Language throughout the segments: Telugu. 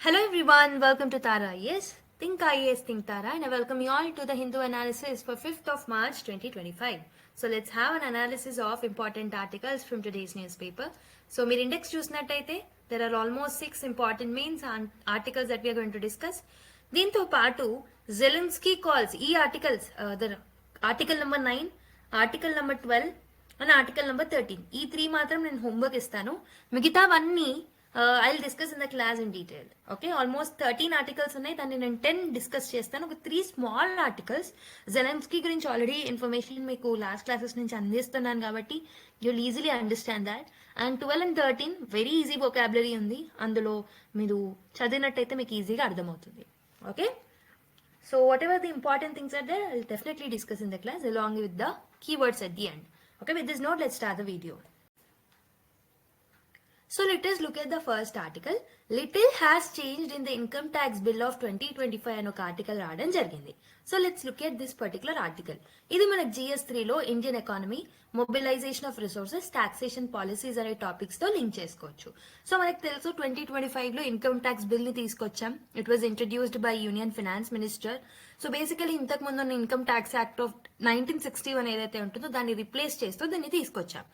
Hello everyone, welcome to Tara IAS. Think IAS, Think Tara, and I welcome you all to the Hindu analysis for 5th of March 2025. So let's have an analysis of important articles from today's newspaper. So మీరు index చూసినట్టయితే there are almost 6 important main articles that we are going to discuss. దీంతో పాటు Zelensky calls ఈ articles, the article number 9, article number 12 and article number 13. ఈ 3 మాత్రం నేను homework ఇస్తాను. మిగతావన్నీ I'll discuss in the class in detail. Okay, almost 13 articles ఉన్నాయి, దాన్ని నేను 10 డిస్కస్ చేస్తాను. ఒక 3 స్మాల్ ఆర్టికల్స్ జెలెన్స్కీ గురించి ఆల్రెడీ ఇన్ఫర్మేషన్ మీకు లాస్ట్ క్లాసెస్ నుంచి అందిస్తున్నాను కాబట్టి you'll easily understand that. And 12 and 13 very easy vocabulary ఉంది, అందులో మీరు చదివినట్టయితే మీకు ఈజీగా అర్థమవుతుంది. Okay, so whatever the important things are there I'll definitely discuss in the class along with the keywords at the end. Okay, with this note, let's start the video. So let us look at the first article. Little has changed in the income tax bill of 2025 అని ఒక ఆర్టికల్ రావడం జరిగింది. So let's look at this particular article. ఇది మనకు GS3లో Indian economy, mobilization of resources, taxation policies అనే టాపిక్స్ తో లింక్ చేసుకోవచ్చు. సో మనకు తెలుసు 2025లో ఇన్కమ్ ట్యాక్స్ బిల్ ని తీసుకొచ్చాం. It was introduced by union finance minister. So basically ఇంతకు ముందు ఉన్న ఇన్కమ్ ట్యాక్స్ యాక్ట్ ఆఫ్ 1961 ఏదైతే ఉంటుందో దాన్ని రిప్లేస్ చేస్తూ దాన్ని తీసుకొచ్చాం.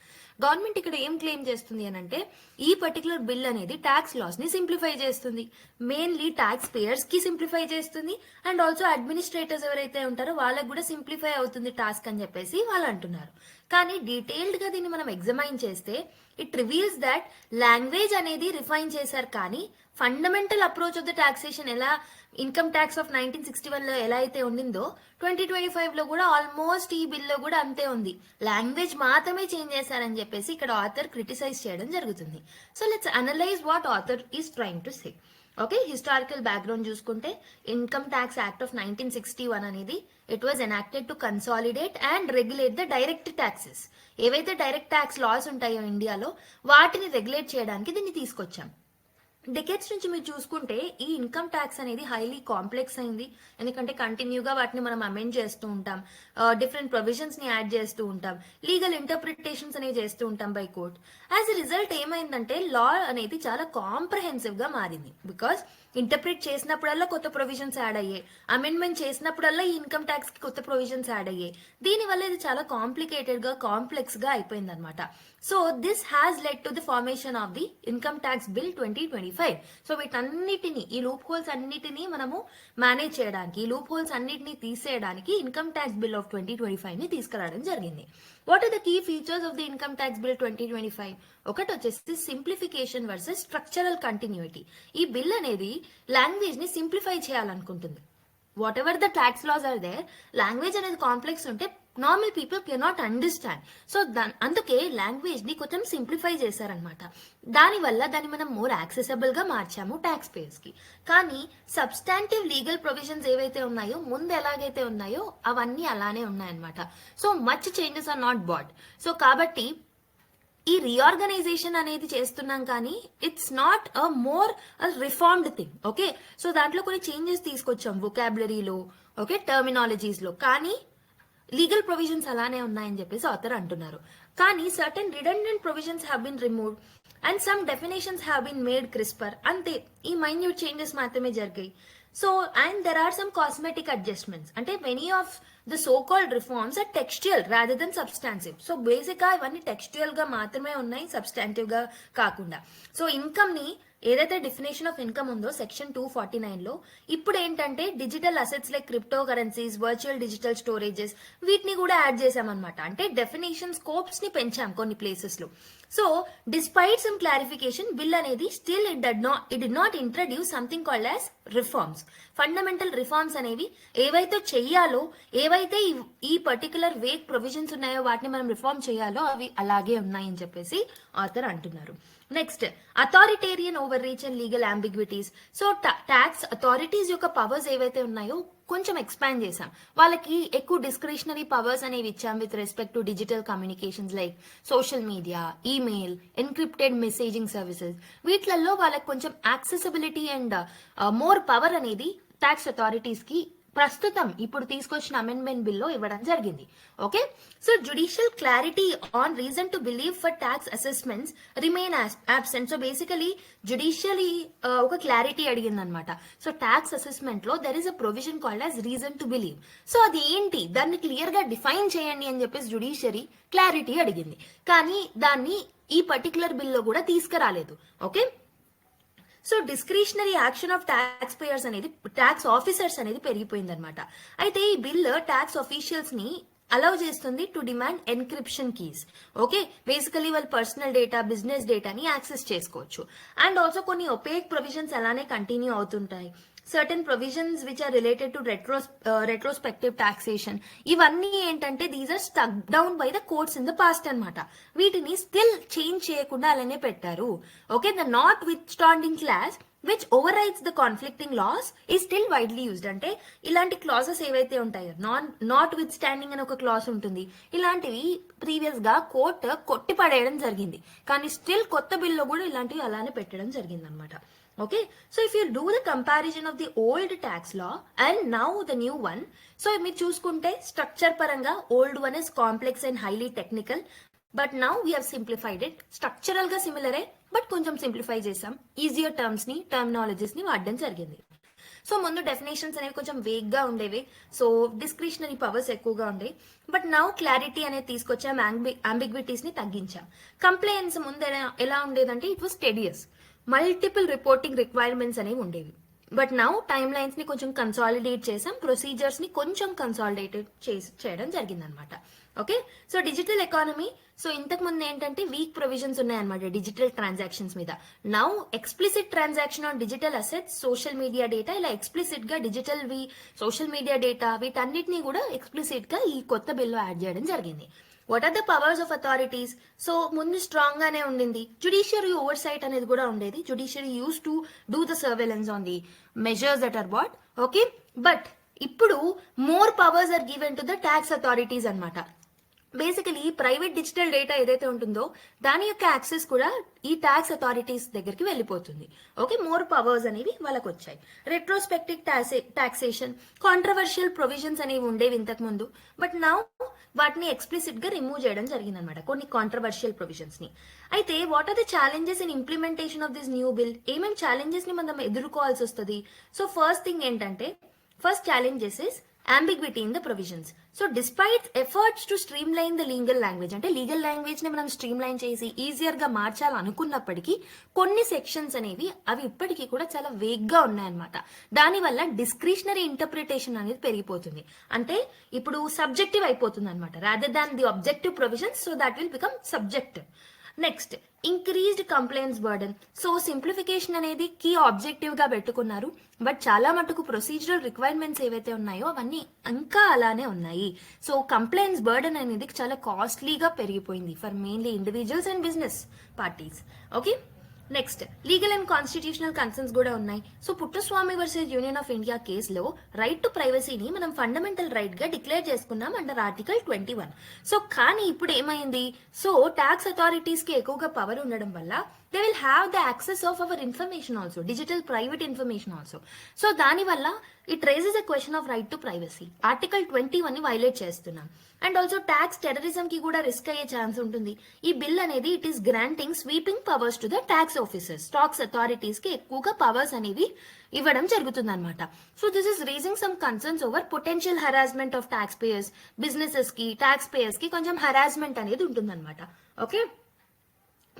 గవర్నమెంట్ ఇక్కడ ఏం క్లెయిమ్ చేస్తుంది అని అంటే ఈ పర్టికులర్ బిల్ అనేది ట్యాక్స్ లాస్ ని సింప్లిఫై చేస్తుంది, మెయిన్లీ ట్యాక్స్ పేయర్స్ కి సింప్లిఫై చేస్తుంది, అండ్ ఆల్సో అడ్మినిస్ట్రేటర్స్ ఎవరైతే ఉంటారో వాళ్ళకి కూడా సింప్లిఫై అవుతుంది టాస్క్ అని చెప్పేసి వాళ్ళు అంటున్నారు. కానీ డీటెయిల్డ్ గా దీన్ని మనం ఎగ్జామైన్ చేస్తే ఇట్ రివీల్స్ దట్ లాంగ్వేజ్ అనేది రిఫైన్ చేశారు, కానీ fundamental approach of the taxation ఎలా ఇన్కమ్ ట్యాక్స్ ఆఫ్ 1961 లో ఎలా అయితే ఉండిందో 2025 లో కూడా ఆల్మోస్ట్ ఈ బిల్లో కూడా అంతే ఉంది. లాంగ్వేజ్ మాత్రమే చేంజ్ చేశారని చెప్పేసి ఇక్కడ ఆథర్ క్రిటిసైజ్ చేయడం జరుగుతుంది. So let's analyse what author is trying to say. Okay, historical background చూసుకుంటే ఇన్కమ్ ట్యాక్స్ యాక్ట్ ఆఫ్ 1961 అనేది it was enacted to consolidate and regulate the direct taxes. ఏవైతే డైరెక్ట్ ట్యాక్స్ లాస్ ఉంటాయో ఇండియాలో వాటిని రెగ్యులేట్ చేయడానికి దీన్ని తీసుకొచ్చాం. డికెట్స్ నుంచి మీరు చూసుకుంటే ఈ ఇన్కమ్ ట్యాక్స్ అనేది హైలీ కాంప్లెక్స్ అయింది, ఎందుకంటే కంటిన్యూగా వాటిని మనం అమెండ్ చేస్తూ ఉంటాం, డిఫరెంట్ ప్రొవిజన్స్ ని యాడ్ చేస్తూ ఉంటాం, లీగల్ ఇంటర్ప్రిటేషన్స్ అనేవి చేస్తూ ఉంటాం by court. As a result ఏమైందంటే లా అనేది చాలా కాంప్రహెన్సివ్ గా మారింది. బికాస్ ఇంటర్ప్రిట్ చేసినప్పుడల్లా కొత్త ప్రొవిజన్స్ యాడ్ అయ్యాయి, అమెండ్మెంట్ చేసినప్పుడల్లా ఈ ఇన్కమ్ ట్యాక్స్ కి కొత్త ప్రొవిజన్స్ యాడ్ అయ్యాయి. దీనివల్ల ఇది చాలా కాంప్లికేటెడ్ గా కాంప్లెక్స్ గా అయిపోయింది అనమాట. So this has led to the formation of the income tax bill 2025. So వీటన్నిటిని, ఈ లూప్ హోల్స్ అన్నిటినీ మనము మేనేజ్ చేయడానికి, ఈ లూప్ హోల్స్ అన్నిటినీ తీసేయడానికి ఇన్కమ్ ట్యాక్స్ బిల్ ఆఫ్ 2025 ని తీసుకురావడం జరిగింది. What are the key features of the income tax bill 2025? ఒకటి వచ్చేసి సింప్లిఫికేషన్ వర్సెస్ స్ట్రక్చరల్ కంటిన్యూటీ. ఈ బిల్ అనేది లాంగ్వేజ్ ని సింప్లిఫై చేయాలనుకుంటుంది. Whatever the tax laws are there, language అనేది కాంప్లెక్స్ ఉంటే normal people cannot understand. So అందుకే లాంగ్వేజ్ ని కొంచెం సింప్లిఫై చేశారనమాట. దానివల్ల దాన్ని మనం మోర్ యాక్సెసబుల్ గా మార్చాము ట్యాక్స్ పేయర్స్ కి. కానీ సబ్స్టాంటివ్ లీగల్ ప్రొవిజన్స్ ఏవైతే ఉన్నాయో, ముందు ఎలాగైతే ఉన్నాయో అవన్నీ అలానే ఉన్నాయన్నమాట. So much changes are not bad. So కాబట్టి ఈ రీఆర్గనైజేషన్ అనేది చేస్తున్నాం, కానీ it's not a more reformed thing. Okay, so దాంట్లో కొన్ని చేంజెస్ తీసుకొచ్చాం వొకాబులరీలో, ఓకే, టర్మినాలజీస్ లో, కానీ లీగల్ ప్రొవిజన్స్ అలానే ఉన్నాయని చెప్పేసి ఆథర్ అంటున్నారు. కానీ certain redundant provisions have been removed and some definitions have been made crisper. అంతే, ఈ మైన్యూట్ చేంజెస్ మాత్రమే జరిగాయి. So and there are some cosmetic adjustments. అంటే many of the so called reforms are textual rather than substantive. So basic గా ఇవన్నీ టెక్స్చువల్ గా మాత్రమే ఉన్నాయి, సబ్స్టాంటివ్ గా కాకుండా. సో ఇన్కమ్ ని ఏదైతే డెఫినేషన్ ఆఫ్ ఇన్కమ్ ఉందో సెక్షన్ 249 లో, ఇప్పుడు ఏంటంటే digital assets like crypto currencies, virtual digital storages, వీటిని కూడా యాడ్ చేసామన్నమాట. అంటే డెఫినేషన్ స్కోప్స్ ని పెంచాం కొన్ని ప్లేసెస్ లో. So despite some clarification, bill అనేది still it did not introduce something called as reforms. Fundamental reforms అనేవి ఏవైతే చెయ్యాలో, ఏవైతే ఈ పర్టికులర్ వేగ్ ప్రొవిజన్స్ ఉన్నాయో వాటిని మనం రిఫార్మ్ చేయాలో అవి అలాగే ఉన్నాయని చెప్పేసి ఆథర్ అంటున్నారు. Next, authoritarian overreach and legal ambiguities. So tax authorities యొక్క పవర్స్ ఏవైతే ఉన్నాయో కొంచెం ఎక్స్పాండ్ చేశాం, వాళ్ళకి ఎక్కువ డిస్క్రిషనరీ పవర్స్ అనేవి ఇచ్చాం with respect to digital communications like social media, email, encrypted messaging services. వీటిలలో వాళ్ళకి కొంచెం యాక్సెసిబిలిటీ అండ్ మోర్ పవర్ అనేది ట్యాక్స్ అథారిటీస్ కి ప్రస్తుతం ఇప్పుడు తీసుకొచ్చిన అమెండ్మెంట్ బిల్లో ఇవ్వడం జరిగింది. Okay, so judicial clarity on reason to believe for tax assessments remain absent. So basically judicially ఒక క్లారిటీ అడిగింది అనమాట. సో ట్యాక్స్ అసెస్మెంట్ లో there is a provision called as reason to believe. So అది ఏంటి, దాన్ని క్లియర్ గా డిఫైన్ చేయండి అని చెప్పేసి జుడిషియరీ క్లారిటీ అడిగింది. కానీ దాన్ని ఈ పర్టికులర్ బిల్లో కూడా తీసుకురాలేదు. Okay, so discretionary action of tax payers అనేది, ట్యాక్స్ ఆఫీసర్స్ అనేది పెరిగిపోయింది అనమాట. అయితే ఈ బిల్ ట్యాక్స్ ఆఫీషియల్స్ ని అలౌ చేస్తుంది to demand encryption keys. Okay, basically వాళ్ళ పర్సనల్ డేటా, బిజినెస్ డేటాని యాక్సెస్ చేసుకోవచ్చు. అండ్ ఆల్సో కొన్ని ఒపేక్ ప్రొవిజన్స్ అలానే కంటిన్యూ అవుతుంటాయి. Certain provisions which are related to retrospective taxation, ఇవన్నీ ఏంటంటే these are struck down by the courts in the past అనమాట. వీటిని స్టిల్ చేంజ్ చేయకుండా అలానే పెట్టారు. Okay, the notwithstanding clause which overrides the conflicting laws is still widely used. అంటే ఇలాంటి క్లాజెస్ ఏవైతే ఉంటాయో, నాట్ విత్ స్టాండింగ్ అని ఒక క్లాస్ ఉంటుంది, ఇలాంటివి ప్రీవియస్ గా కోర్టు కొట్టి పడేయడం జరిగింది. కానీ స్టిల్ కొత్త బిల్లో కూడా ఇలాంటివి అలానే పెట్టడం జరిగింది అనమాట. Okay, so if you do the comparison of the old tax law and now the new one, so మీరు చూసుకుంటే స్ట్రక్చర్ పరంగా old one is complex and highly technical, but now we have simplified it. Structural గా సిమిలరే, బట్ కొంచెం సింప్లిఫై చేసాం. ఈజియర్ టర్మ్స్ ని, టర్మినాలజీస్ ని వాడడం జరిగింది. సో ముందు డెఫినేషన్స్ అనేవి కొంచెం వేగ్ గా ఉండేవి, సో డిస్క్రిషనరీ పవర్స్ ఎక్కువగా ఉండేవి. బట్ నౌ క్లారిటీ అనేది తీసుకొచ్చాం, అంబిగ్విటీస్ ని తగ్గించాం. కంప్లైంట్స్ ముందు ఎలా ఉండేదంటే it was tedious, multiple reporting requirements అనేవి ఉండేవి. బట్ నౌ టైమ్ లైన్స్ ని కొంచెం కన్సాలిడేట్ చేసాం, ప్రొసీజర్స్ ని కొంచెం కన్సాలిడేటెడ్ చేయడం జరిగిందనమాట. Okay, so digital economy, so ఇంతకు ముందు ఏంటంటే వీక్ ప్రొవిజన్స్ ఉన్నాయన్నమాట డిజిటల్ ట్రాన్సాక్షన్స్ మీద. Now explicit transaction on digital assets, social media data, ఇలా ఎక్స్ప్లిసిట్ గా డిజిటల్ సోషల్ మీడియా డేటా వీటన్నిటిని కూడా ఎక్స్ప్లిసిట్ గా ఈ కొత్త బిల్లో యాడ్ చేయడం జరిగింది. What are the powers of authorities? So ముందు స్ట్రాంగ్ గానే ఉండింది, జుడిషియరీ ఓవర్ సైట్ అనేది కూడా ఉండేది. Judiciary use to do the surveillance on the measures that are bought. Okay, but ఇప్పుడు more powers are given to the tax authorities అనమాట. బేసికలీ ప్రైవేట్ డిజిటల్ డేటా ఏదైతే ఉంటుందో దాని యొక్క యాక్సెస్ కూడా ఈ ట్యాక్స్ అథారిటీస్ దగ్గరికి వెళ్ళిపోతుంది. ఓకే, మోర్ పవర్స్ అనేవి వాళ్ళకి వచ్చాయి. రెట్రోస్పెక్టివ్ టాక్సేషన్, కాంట్రవర్షియల్ ప్రొవిజన్స్ అనేవి ఉండేవి ఇంతకు ముందు, బట్ నౌ వాటిని ఎక్స్ప్లిసిట్ గా రిమూవ్ చేయడం జరిగింది అనమాట, కొన్ని కాంట్రవర్షియల్ ప్రొవిజన్స్ ని. అయితే what are the challenges in implementation of this new bill? ఏమేమి ఛాలెంజెస్ ని మనం ఎదుర్కోవాల్సి వస్తుంది? సో ఫస్ట్ థింగ్ ఏంటంటే, first challenges is ambiguity in the provisions. So despite efforts to streamline the legal language, అంటే లీగల్ లాంగ్వేజ్ ని మనం స్ట్రీమ్లైన్ చేసి ఈజియర్ గా మార్చాలనుకున్నప్పటికీ కొన్ని సెక్షన్స్ అనేవి అవి ఇప్పటికీ కూడా చాలా వేగ్ గా ఉన్నాయన్నమాట. దానివల్ల డిస్క్రిషనరీ ఇంటర్ప్రిటేషన్ అనేది పెరిగిపోతుంది. అంటే ఇప్పుడు సబ్జెక్టివ్ అయిపోతుంది అనమాట, rather than the objective provisions, so that will become subjective. Next, increased complaints burden. So simplification అనేది కీ ఆబ్జెక్టివ్ గా పెట్టుకున్నారు, బట్ చాలా మటుకు ప్రొసీజరల్ రిక్వైర్మెంట్స్ ఏవైతే ఉన్నాయో అవన్నీ ఇంకా అలానే ఉన్నాయి. సో కంప్లైంట్స్ బర్డన్ అనేది చాలా కాస్ట్లీగా పెరిగిపోయింది for mainly individuals and business parties. Okay, next legal and constitutional concerns కూడా ఉన్నాయి. So Puttaswamy versus union of India కేసులో రైట్ టు ప్రైవసీని మనం ఫండమెంటల్ రైట్ గా డిక్లేర్ చేసుకున్నాం అండర్ ఆర్టికల్ 21. సో కానీ ఇప్పుడు ఏమైంది, సో ట్యాక్స్ అథారిటీస్ కి ఎక్కువగా పవర్ ఉండడం వల్ల they will have the access of our information also, digital private information also. So దానివల్ల it raises a question of right to privacy. Article 21 ని వైలేట్ చేస్తున్నాం. అండ్ ఆల్సో ట్యాక్స్ టెర్రరిజం కి కూడా రిస్క్ అయ్యే ఛాన్స్ ఉంటుంది. ఈ బిల్ అనేది it is granting sweeping powers to the tax officers, tax authorities కి ఎక్కువగా పవర్స్ అనేవి ఇవ్వడం జరుగుతుంది అనమాట. So this is raising some concerns over potential harassment of tax payers. Businesses కి, ట్యాక్స్ పేయర్స్ కి కొంచెం హరాస్మెంట్ అనేది ఉంటుంది అనమాట. ఓకే,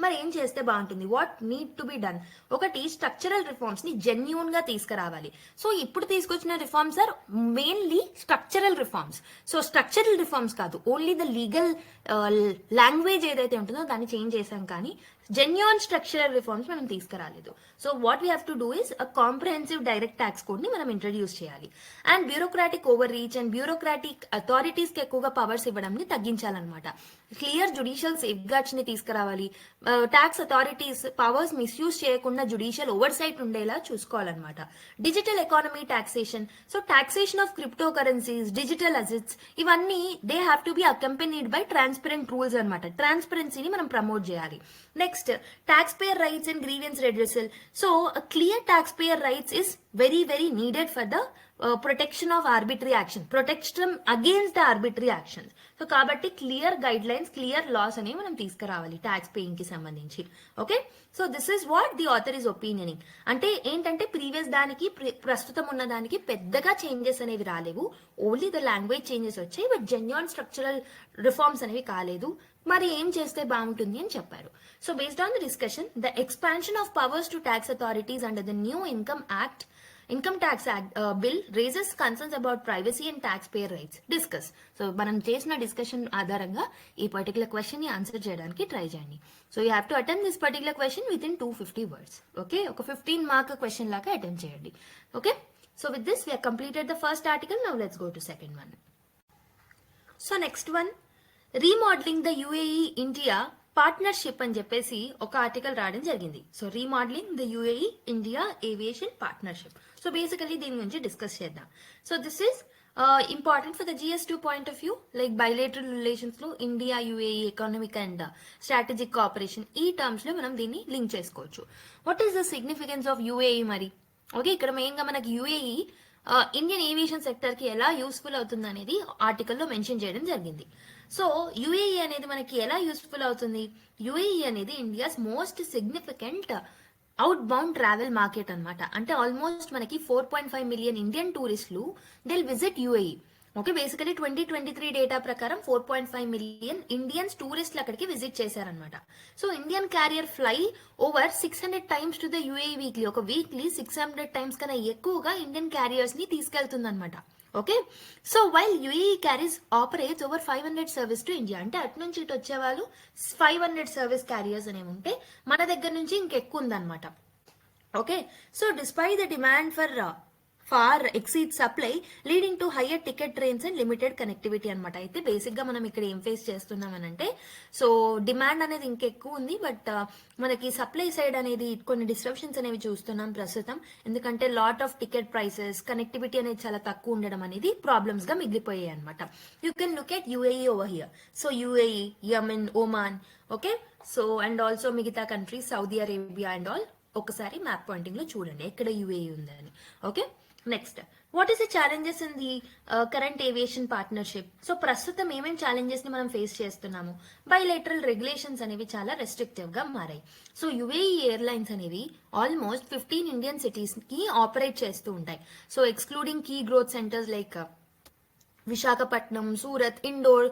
మరి ఏం చేస్తే బాగుంటుంది? What need to be done? ఒకటి, స్ట్రక్చరల్ రిఫార్మ్స్ ని జెన్యూన్ గా తీసుకురావాలి. సో ఇప్పుడు తీసుకొచ్చిన reforms are mainly structural reforms. So structural reforms కాదు, ఓన్లీ ద లీగల్ లాంగ్వేజ్ ఏదైతే ఉంటుందో దాన్ని చేంజ్ చేశాం, కానీ జెన్యూన్ స్ట్రక్చరల్ రిఫార్మ్స్ మనం తీసుకురాలేదు. So what we have to do is a comprehensive direct tax code ని మనం ఇంట్రడ్యూస్ చేయాలి. And bureaucratic overreach and bureaucratic authorities కి ఎక్కువగా పవర్స్ ఇవ్వడం ని తగ్గించాలన్నమాట. క్లియర్ జుడిషియల్ సేఫ్ గార్డ్స్ ని తీసుకురావాలి. ట్యాక్స్ అథారిటీస్ పవర్స్ మిస్యూజ్ చేయకుండా జుడిషియల్ ఓవర్ సైట్ ఉండేలా చూసుకోవాలన్నమాట. Digital economy taxation. So taxation of crypto currencies, digital assets, ఇవన్నీ they have to be accompanied by transparent rules అనమాట. ట్రాన్స్పరెన్సీని మనం ప్రమోట్ చేయాలి. Next, next taxpayer rights and grievance redressal. So a clear taxpayer rights is very very needed for the protection of arbitrary action, protection against the arbitrary actions. So కాబట్టి clear guidelines, clear laws అనేవి మనం తీసుకురావాలి ట్యాక్స్ పేయింగ్ కి సంబంధించి. Okay, so this is what the author is opinioning. అంటే ఏంటంటే ప్రీవియస్ దానికి ప్రస్తుతం ఉన్న దానికి పెద్దగా చేంజెస్ అనేవి రాలేవు, ఓన్లీ ద లాంగ్వేజ్ చేంజెస్ వచ్చాయి, బట్ జెన్యూన్ స్ట్రక్చరల్ రిఫార్మ్స్ అనేవి కాలేదు. మరి ఏం చేస్తే బాగుంటుంది అని చెప్పారు. So based on the discussion, the expansion of powers to tax authorities under the new income tax bill raises concerns about privacy and tax payer rights. Discuss. So మనం చేసిన డిస్కషన్ ఆధారంగా ఈ పర్టికులర్ క్వశ్చన్ ని ఆన్సర్ చేయడానికి ట్రై చేయండి. So you have to attend this particular question with in 250 words. Okay, ఒక 15 మార్క్ క్వశ్చన్ లాగా అటెండ్ చేయండి. Okay, so with this we have completed the first article. Now let's go to second one. So next one, remodelling the UAE India partnership అని చెప్పేసి ఒక ఆర్టికల్ రావడం జరిగింది. So remodelling the UAE India aviation partnership. So basically దీని గురించి డిస్కస్ చేద్దాం. So this is important for the GS2 point of view. Like bilateral relations లో India UAE economic and strategic cooperation, ఈ టర్మ్స్ లో మనం దీన్ని లింక్ చేసుకోవచ్చు. What is the significance of UAE మరి? ఓకే, ఇక్కడ మెయిన్ గా మనకి యుఏఈ ఇండియన్ ఏవియేషన్ సెక్టర్ కి ఎలా యూస్ఫుల్ అవుతుంది అనేది ఆర్టికల్లో మెన్షన్ చేయడం జరిగింది. సో యుఏఈ అనేది మనకి ఎలా యూస్ఫుల్ అవుతుంది? యుఏఈ అనేది India's most significant outbound travel market అన్నమాట. అంటే ఆల్మోస్ట్ మనకి 4.5 మిలియన్ ఇండియన్ టూరిస్టులు దిల్ visit UAE. Okay, basically 2023 data ప్రకారం 4.5 మిలియన్ ఇండియన్స్ టూరిస్టులు అక్కడికి విజిట్ చేశారనమాట. So Indian carrier fly over 600 times to the UAE weekly. ఒక వీక్లీ 600 టైమ్స్ కన్నా ఎక్కువగా ఇండియన్ క్యారియర్స్ ని తీసుకెళ్తుంది అనమాట. Okay, so while UAE carries operates over 500 service to India. అంటే అటు నుంచి ఇటు వచ్చే వాళ్ళు 500 సర్వీస్ క్యారియర్స్ అనేవి ఉంటే మన దగ్గర నుంచి ఇంకెక్కువ ఉందన్నమాట. Okay, so despite the demand for far exceed supply leading to higher ticket trains and limited connectivity అనమాట. అయితే బేసిక్ గా మనం ఇక్కడ ఏం ఫేస్ చేస్తున్నామనంటే, సో డిమాండ్ అనేది ఇంకెక్కువ ఉంది, బట్ మనకి సప్లై సైడ్ అనేది కొన్ని డిస్ట్రప్షన్స్ అనేవి చూస్తున్నాం ప్రస్తుతం. ఎందుకంటే lot of ticket prices, connectivity అనేది చాలా తక్కువ ఉండడం అనేది ప్రాబ్లమ్స్ గా మిగిలిపోయాయి అనమాట. You can look at UAE over here. So UAE, Yemen, Oman, okay, so and also మిగతా countries, Saudi Arabia and all. ఒకసారి మ్యాప్ పాయింటింగ్ లో చూడండి ఎక్కడ యుఏఈ ఉందని. Okay, next, what is the challenges in the current aviation partnership? So ప్రస్తుతం ఏమేమి ఛాలెంజెస్ ని మనం ఫేస్ చేస్తున్నాము? బైలేటరల్ రెగ్యులేషన్స్ అనేవి చాలా రెస్ట్రిక్టివ్ గా మారాయి. సో యుఏఈ ఎయిర్లైన్స్ అనేవి ఆల్మోస్ట్ 15 ఇండియన్ సిటీస్ కి ఆపరేట్ చేస్తూ ఉంటాయి. So excluding key growth centers like Visakhapatnam, Surat, Indore,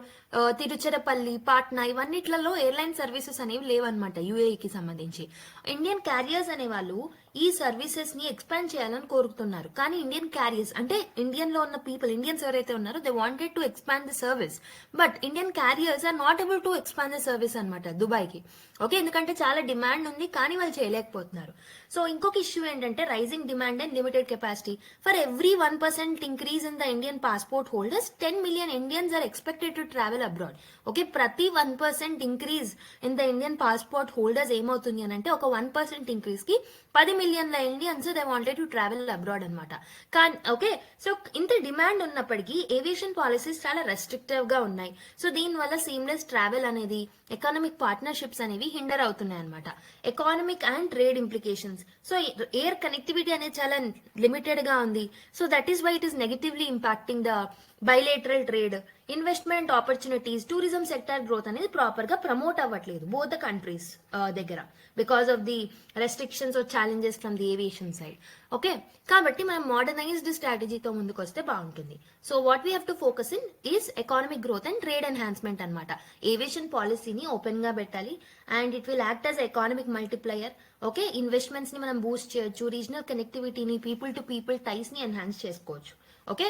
Tiruchirappalli, Patna, ఇవన్నిట్లలో ఎయిర్లైన్ సర్వీసెస్ అనేవి లేవన్నమాట యుఏఈకి సంబంధించి. ఇండియన్ క్యారియర్స్ అనే వాళ్ళు ఈ సర్వీసెస్ ని ఎక్స్పాండ్ చేయాలని కోరుతున్నారు. కానీ ఇండియన్ క్యారియర్స్ అంటే ఇండియన్ లో ఉన్న పీపుల్, ఇండియన్స్ ఎవరైతే ఉన్నారో they wanted to expand the service, but Indian carriers are not able to expand the service అనమాట దుబాయ్ కి. ఓకే, ఎందుకంటే చాలా డిమాండ్ ఉంది కానీ వాళ్ళు చేయలేకపోతున్నారు. సో ఇంకొక ఇష్యూ ఏంటంటే rising demand and limited capacity. For every 1% increase in the Indian passport holders 10 million Indians are expected to travel abroad. Okay, ప్రతి 1% increase in the Indian passport holders ఏమవుతుంది అని అంటే ఒక 1% ఇంక్రీజ్ కి 10 మిలియన్ల Indians they wanted to travel abroad అనమాట. కానీ ఓకే, సో ఇంత డిమాండ్ ఉన్నప్పటికీ ఏవియేషన్ పాలసీస్ చాలా రెస్ట్రిక్టివ్ గా ఉన్నాయి. సో దీనివల్ల సీమ్లెస్ ట్రావెల్ అనేది, ఎకనామిక్ పార్ట్నర్షిప్స్ అనేవి హిండర్ అవుతున్నాయి అనమాట. Economic and trade implications. So air connectivity అనేది చాలా లిమిటెడ్ గా ఉంది. So that is why it is negatively impacting the bilateral trade, investment opportunities, tourism sector growth అనేది ప్రాపర్ గా ప్రమోట్ అవ్వట్లేదు బోత్ ద కంట్రీస్ దగ్గర because of the restrictions or challenges from the aviation side. Okay, కాబట్టి మనం మోడర్నైజ్డ్ స్ట్రాటజీతో ముందుకు వస్తే బాగుంటుంది. So what we have to focus in is economic growth and trade enhancement అనమాట. ఏవియేషన్ పాలసీని ఓపెన్ గా పెట్టాలి and it will act as economic multiplier. Okay, investments ని మనం బూస్ట్ చేయొచ్చు, రీజనల్ కనెక్టివిటీని, పీపుల్ టు పీపుల్ టైస్ ని ఎన్హాన్స్ చేసుకోవచ్చు. ఓకే,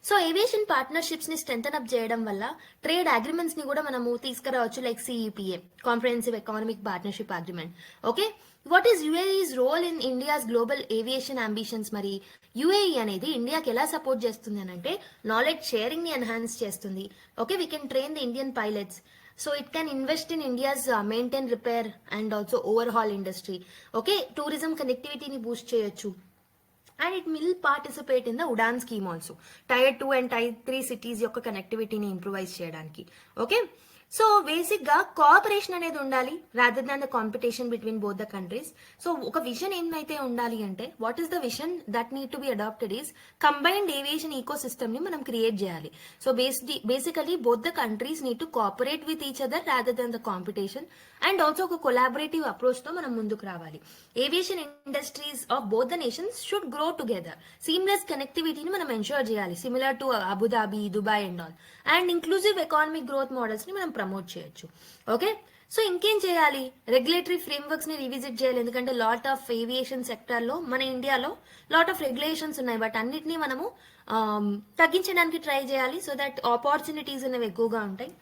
సో ఏవియేషన్ పార్ట్నర్షిప్స్ ని స్ట్రెంథన్ అప్ చేయడం వల్ల ట్రేడ్ అగ్రిమెంట్స్ ని కూడా మనము తీసుకురావచ్చు, like CEPA, comprehensive economic partnership agreement. Okay, what is UAE's role in India's global aviation ambitions? మరి యుఏఈ అనేది ఇండియాకి ఎలా సపోర్ట్ చేస్తుంది అని అంటే నాలెడ్జ్ షేరింగ్ ని ఎన్హాన్స్ చేస్తుంది. Okay, we can train the Indian pilots. So it can invest in India's maintain, repair and also overhaul industry. Okay, tourism కనెక్టివిటీని బూస్ట్ చేయొచ్చు. And it will participate in the Udan scheme also, Tier 2 and Tier 3 cities యొక్క కనెక్టివిటీని ఇంప్రూవైజ్ చేయడానికి. ఓకే, సో బేసిక్ గా కోఆపరేషన్ అనేది ఉండాలి rather than the competition between both the countries. So ఒక విజన్ ఏమైతే ఉండాలి అంటే what is the vision that need to be adapted is combined aviation ecosystem ని మనం క్రియేట్ చేయాలి. So basically both the countries need to cooperate with each other rather than the competition and also ఒక కొలాబరేటివ్ అప్రోచ్ తో మనం ముందుకు రావాలి. Aviation industries of both the nations should grow together. Seamless కనెక్టివిటీని మనం ఎన్షూర్ చేయాలి similar to Abu Dhabi, Dubai and all. And inclusive economic growth models ని మనం ప్రమోట్ చేయొచ్చు. ఓకే, సో ఇంకేం చేయాలి? రెగ్యులేటరీ ఫ్రేమ్వర్క్స్ ని రివిజిట్ చేయాలి. ఎందుకంటే లాట్ ఆఫ్ ఏవియేషన్ సెక్టర్ లో మన ఇండియాలో లాట్ ఆఫ్ రెగ్యులేషన్స్ ఉన్నాయి, బట్ అన్నిటినీ మనము తగ్గించడానికి ట్రై చేయాలి సో దట్ ఆపర్చునిటీస్ అనేవి ఎక్కువగా ఉంటాయి.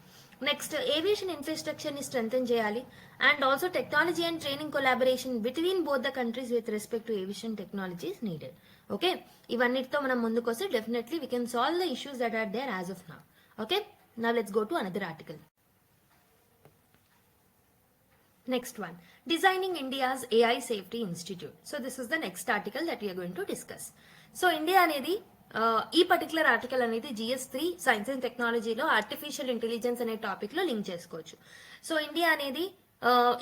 నెక్స్ట్ ఏవియేషన్ ఇన్ఫ్రాస్ట్రక్చర్ ని స్ట్రెంథెన్ చేయాలి and also technology and training collaboration between both the countries with respect to aviation technologies needed. Okay, ఇవన్నిటితో మనం ముందుకు వస్తే definitely we can solve the issues that are there as of now. Okay, now let's go to another article. Next one, Designing India's AI Safety Institute. So this is the next article that we are going to discuss. So India అనేది ఈ పర్టికులర్ ఆర్టికల్ అనేది GS3 సైన్స్ అండ్ టెక్నాలజీలో ఆర్టిఫిషియల్ ఇంటెలిజెన్స్ అనే టాపిక్ లో లింక్ చేసుకోవచ్చు. సో ఇండియా అనేది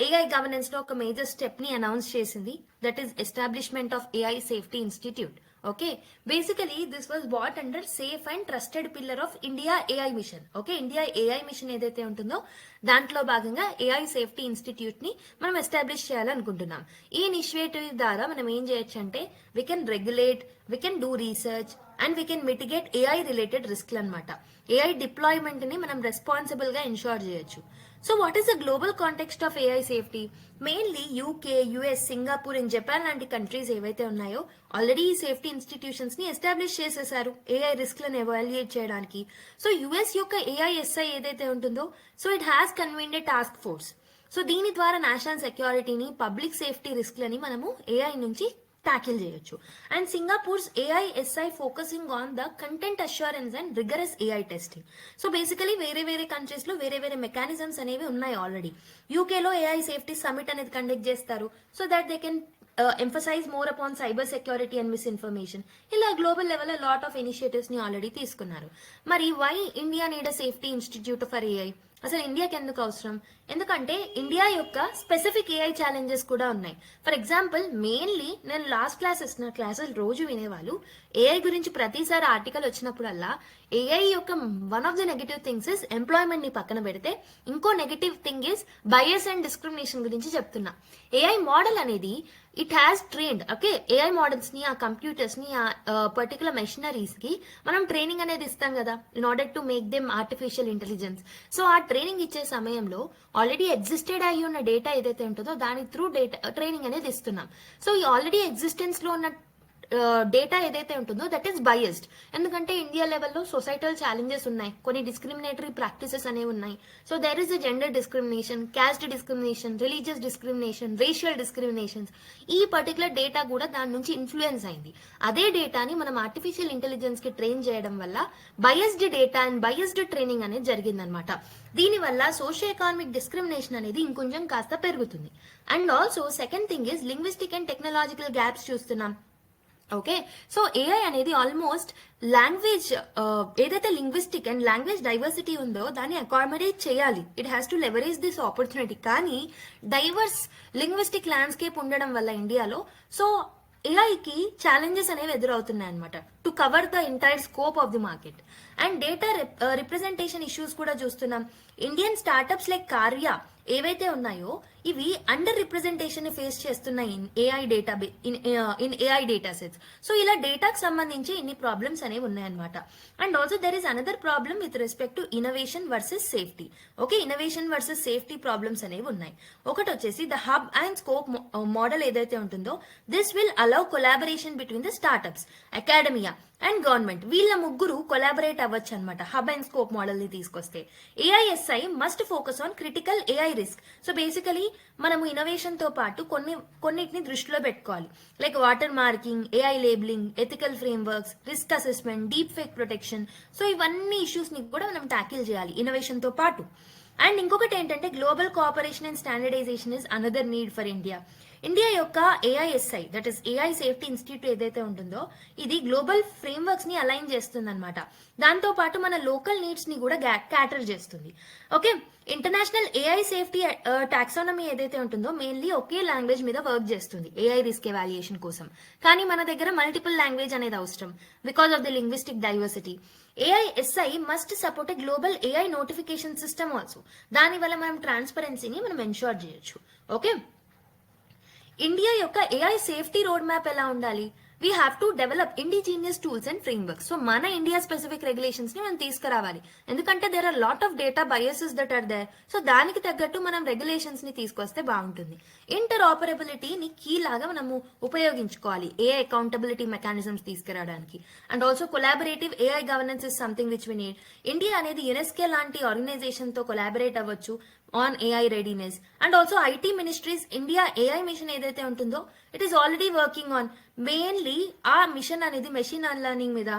ఏఐ గవర్నెన్స్ లో ఒక మేజర్ స్టెప్ ని అనౌన్స్ చేసింది, that is establishment of AI safety institute. Okay, basically this was brought under safe and trusted pillar of India AI mission. Okay, India AI mission ఏదైతే ఉంటుందో దాంట్లో భాగంగా ఏఐ సేఫ్టీ ఇన్స్టిట్యూట్ ని మనం ఎస్టాబ్లిష్ చేయాలనుకుంటున్నాం. ఈ ఇనిషియేటివ్ ద్వారా మనం ఏం చేయొచ్చు అంటే we can regulate, we can do research and we can mitigate AI related రిస్క్లు అనమాట. ఏఐ డిప్లాయ్మెంట్ ని మనం రెస్పాన్సిబుల్ గా ఇన్షూర్ చేయొచ్చు. So what is the global context of AI safety? Mainly UK, US, Singapore and Japan లాంటి కంట్రీస్ ఏవైతే ఉన్నాయో ఆల్రెడీ ఈ సేఫ్టీ ఇన్స్టిట్యూషన్స్ ని ఎస్టాబ్లిష్ చేసేసారు ఏఐ రిస్క్లను ఎవాల్యుయేట్ చేయడానికి. సో యుఎస్ యొక్క ఏఐఎస్ఐ ఏదైతే ఉంటుందో so it has convened a task force. So దీని ద్వారా నేషనల్ సెక్యూరిటీని, పబ్లిక్ సేఫ్టీ రిస్క్లని మనము ఏఐ నుంచి tackle చేయొచ్చు. And Singapore's AISI focusing on the content assurance and rigorous AI testing. So basically వేరే వేరే కంట్రీస్ లో వేరే వేరే మెకానిజమ్స్ అనేవి ఉన్నాయి ఆల్రెడీ. యూకేలో ఏఐ సేఫ్టీ సమిట్ అనేది కండక్ట్ చేస్తారు so that they can emphasize more upon cyber security and misinformation. ఇలా global level lot of initiatives ని ఆల్రెడీ తీసుకున్నారు. మరి why India need a safety institute for AI? అసలు ఇండియాకి ఎందుకు అవసరం? ఎందుకంటే ఇండియా యొక్క స్పెసిఫిక్ ఏఐ ఛాలెంజెస్ కూడా ఉన్నాయి. ఫర్ ఎగ్జాంపుల్ మెయిన్లీ నేను లాస్ట్ క్లాసెస్ రోజు వినేవాళ్ళు ఏఐ గురించి ప్రతిసారి ఆర్టికల్ వచ్చినప్పుడల్లా ఏఐ యొక్క one of the negative things is employment ని పక్కన పెడితే ఇంకో negative thing is bias and discrimination గురించి చెప్తున్నా. ఏఐ మోడల్ అనేది it has trained, okay, AI models ని, ఆ కంప్యూటర్స్ ని, ఆ పర్టికులర్ మెషినరీస్ కి మనం ట్రైనింగ్ అనేది ఇస్తాం కదా in order to make them artificial intelligence. So ఆ ట్రైనింగ్ ఇచ్చే సమయంలో ఆల్రెడీ ఎగ్జిస్టెడ్ అయ్యి ఉన్న డేటా ఏదైతే ఉంటుందో దాని త్రూ డేటా ట్రైనింగ్ అనేది ఇస్తున్నాం. సో ఈ ఆల్రెడీ ఎగ్జిస్టెన్స్ లో ఉన్న డేటా ఏదైతే ఉంటుందో దట్ ఈస్ బయస్డ్. ఎందుకంటే ఇండియా లెవెల్లో సొసైటల్ ఛాలెంజెస్ ఉన్నాయి, కొన్ని డిస్క్రిమినేటరీ ప్రాక్టీసెస్ అనేవి ఉన్నాయి. So there is a gender discrimination, caste discrimination, religious discrimination, racial discriminations. ఈ పర్టికులర్ డేటా కూడా దాని నుంచి ఇన్ఫ్లుయెన్స్ అయింది. అదే డేటాని మనం ఆర్టిఫిషియల్ ఇంటెలిజెన్స్ కి ట్రైన్ చేయడం వల్ల biased data and biased training అనేది జరిగిందనమాట. దీనివల్ల సోషియో ఎకానమిక్ డిస్క్రిమినేషన్ అనేది ఇంకొంచెం కాస్త పెరుగుతుంది. And also second thing is linguistic and technological gaps చూస్తున్నాం. ఓకే, సో ఏఐ అనేది ఆల్మోస్ట్ లాంగ్వేజ్ ఏదైతే లింగ్విస్టిక్ అండ్ లాంగ్వేజ్ డైవర్సిటీ ఉందో దాన్ని అకామిడేట్ చేయాలి. It has to leverage this opportunity. కానీ డైవర్స్ లింగ్విస్టిక్ ల్యాండ్స్కేప్ ఉండడం వల్ల ఇండియాలో సో ఏఐకి ఛాలెంజెస్ అనేవి ఎదురవుతున్నాయి అనమాట to cover the entire scope of the market. And data representation issues కూడా చూస్తున్నాం. ఇండియన్ స్టార్టప్స్ లైక్ కార్య ఏవైతే ఉన్నాయో ఇవి అండర్ రిప్రజెంటేషన్ ఫేస్ చేస్తున్నాయి in AI data sets. So ఇలా డేటాకి సంబంధించి ఇన్ని ప్రాబ్లమ్స్ అనేవి ఉన్నాయన్నమాట. And also there is another problem with respect to innovation versus safety. Okay, innovation versus safety problems అనేవి ఉన్నాయి. ఒకటి వచ్చేసి the hub and scope model ఏదైతే ఉంటుందో this will allow collaboration between the startups, academia and government. వీళ్ళ ముగ్గురు కొలాబరేట్ అవ్వచ్చు అనమాట హబ్ అండ్ స్కోప్ మోడల్ ని తీసుకొస్తే. AISI must focus on critical AI risk. So basically మనము ఇన్నోవేషన్ తో పాటు కొన్నిటిని దృష్టిలో పెట్టుకోవాలి. Like watermarking, AI labelling, ethical frameworks, risk assessment, deep fake protection. So ఇవన్నీ ఇష్యూస్ ని కూడా మనం ట్యాకిల్ చేయాలి ఇన్నోవేషన్ తో పాటు. అండ్ ఇంకొకటి ఏంటంటే global cooperation and standardization is another need for India. India యొక్క AISI that is AI safety institute ఏదైతే ఉంటుందో ఇది గ్లోబల్ ఫ్రేమ్వర్క్స్ ని అలైన్ చేస్తుంది అనమాట. దాంతో పాటు మన లోకల్ నీడ్స్ ని కూడా క్యాటర్ చేస్తుంది. Okay, international AI safety taxonomy ఏదైతే ఉంటుందో మెయిన్లీ ఒకే లాంగ్వేజ్ మీద వర్క్ చేస్తుంది ఏఐ రిస్క్ ఎవాల్యుయేషన్ కోసం. కానీ మన దగ్గర మల్టిపుల్ లాంగ్వేజ్ అనేది అవసరం because of the linguistic diversity. AISI must support a global AI notification system also. దానివల్ల మనం ట్రాన్స్పరెన్సీని మనం ఎన్షూర్ చేయొచ్చు. ఓకే, ఇండియా యొక్క ఏఐ సేఫ్టీ రోడ్ మ్యాప్ ఎలా ఉండాలి? We have to develop indigenous tools and frameworks. So మన ఇండియా స్పెసిఫిక్ రెగ్యులేషన్స్ ని మనం తీసుకురావాలి. ఎందుకంటే there are lot of data biases that are there. So దానికి తగ్గట్టు మనం రెగ్యులేషన్స్ ని తీసుకొస్తే బాగుంటుంది. ఇంటర్ ఆపరబిలిటీని కీ లాగా మనము ఉపయోగించుకోవాలి ఏఐ అకౌంటబిలిటీ మెకానిజమ్స్ తీసుకురావడానికి. And also collaborative AI governance is something which we need. India అనేది యునెస్కో లాంటి ఆర్గనైజేషన్ తో కొలాబరేట్ అవ్వచ్చు on AI readiness. And also IT ministries India AI mission ఏదైతే ఉంటుందో it is already working on mainly ఆ మిషన్ అనేది మెషిన్ లెర్నింగ్ మీద,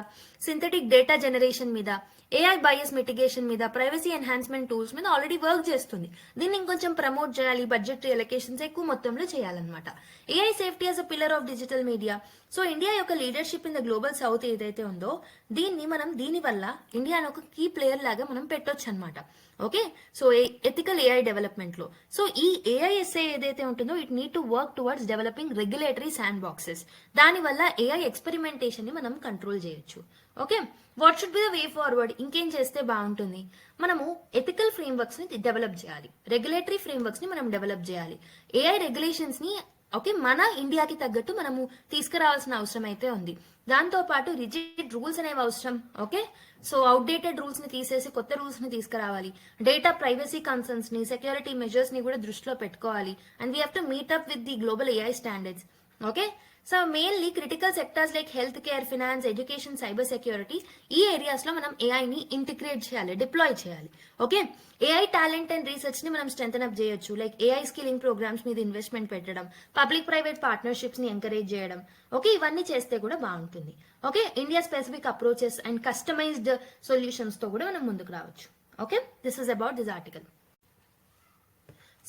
సింథటిక్ డేటా జనరేషన్ మీద, ఏఐ బయస్ మిటిగేషన్ మీద, ప్రైవసీ ఎన్హాన్స్మెంట్ టూల్స్ మీద ఆల్రెడీ వర్క్ చేస్తుంది. దీన్ని ఇంకొంచెం ప్రమోట్ చేయాలి, బడ్జెటరీ ఎలొకేషన్స్ ఎక్కువ మొత్తంలో చేయాలన్నమాట. AI safety as a pillar of digital media. So India యొక్క leadership in the global south ఏదైతే ఉందో దీని వల్ల ఇండియాను ఒక కీ ప్లేయర్ లాగా మనం పెట్టొచ్చు అనమాట. Okay, so ethical AI development లో సో ఈ ఏఐఎస్ఐ ఏదైతే ఉంటుందో it need to work towards developing regulatory sand boxes. దానివల్ల ఏఐ ఎక్స్పెరిమెంటేషన్ ని మనం కంట్రోల్ చేయొచ్చు. Okay, what should be the way forward? ఇంకేం చేస్తే బాగుంటుంది? మనము ఎథికల్ ఫ్రేమ్వర్క్స్ ని డెవలప్ చేయాలి, రెగ్యులేటరీ ఫ్రేమ్వర్క్స్ ని మనం డెవలప్ చేయాలి, ఏఐ రెగ్యులేషన్స్ ని ఓకే మన ఇండియాకి తగ్గట్టు మనము తీసుకురావాల్సిన అవసరం అయితే ఉంది. దాంతో పాటు రిజిడ్ రూల్స్ అనేవి అవసరం. ఓకే, సో అవుట్డేటెడ్ రూల్స్ ని తీసేసి కొత్త రూల్స్ ని తీసుకురావాలి. డేటా ప్రైవసీ కన్సర్న్స్ ని, సెక్యూరిటీ మెజర్స్ ని కూడా దృష్టిలో పెట్టుకోవాలి. And we have to meet up with the global AI standards. Okay, so mainly critical sectors like health care, finance, education, cyber security ఈ ఏరియాస్ లో మనం ఏఐని ఇంటిగ్రేట్ చేయాలి, డిప్లాయ్ చేయాలి. Okay, AI talent and research ని మనం స్ట్రెంథన్ అప్ చేయొచ్చు. లైక్ ఏఐ స్కిల్లింగ్ ప్రోగ్రామ్స్ మీద ఇన్వెస్ట్మెంట్ పెట్టడం, పబ్లిక్ ప్రైవేట్ పార్ట్నర్షిప్స్ ని ఎంకరేజ్ చేయడం. ఓకే, ఇవన్నీ చేస్తే కూడా బాగుంటుంది. Okay, India specific approaches and customized solutions తో కూడా మనం ముందుకు రావచ్చు. Okay, this is about this article.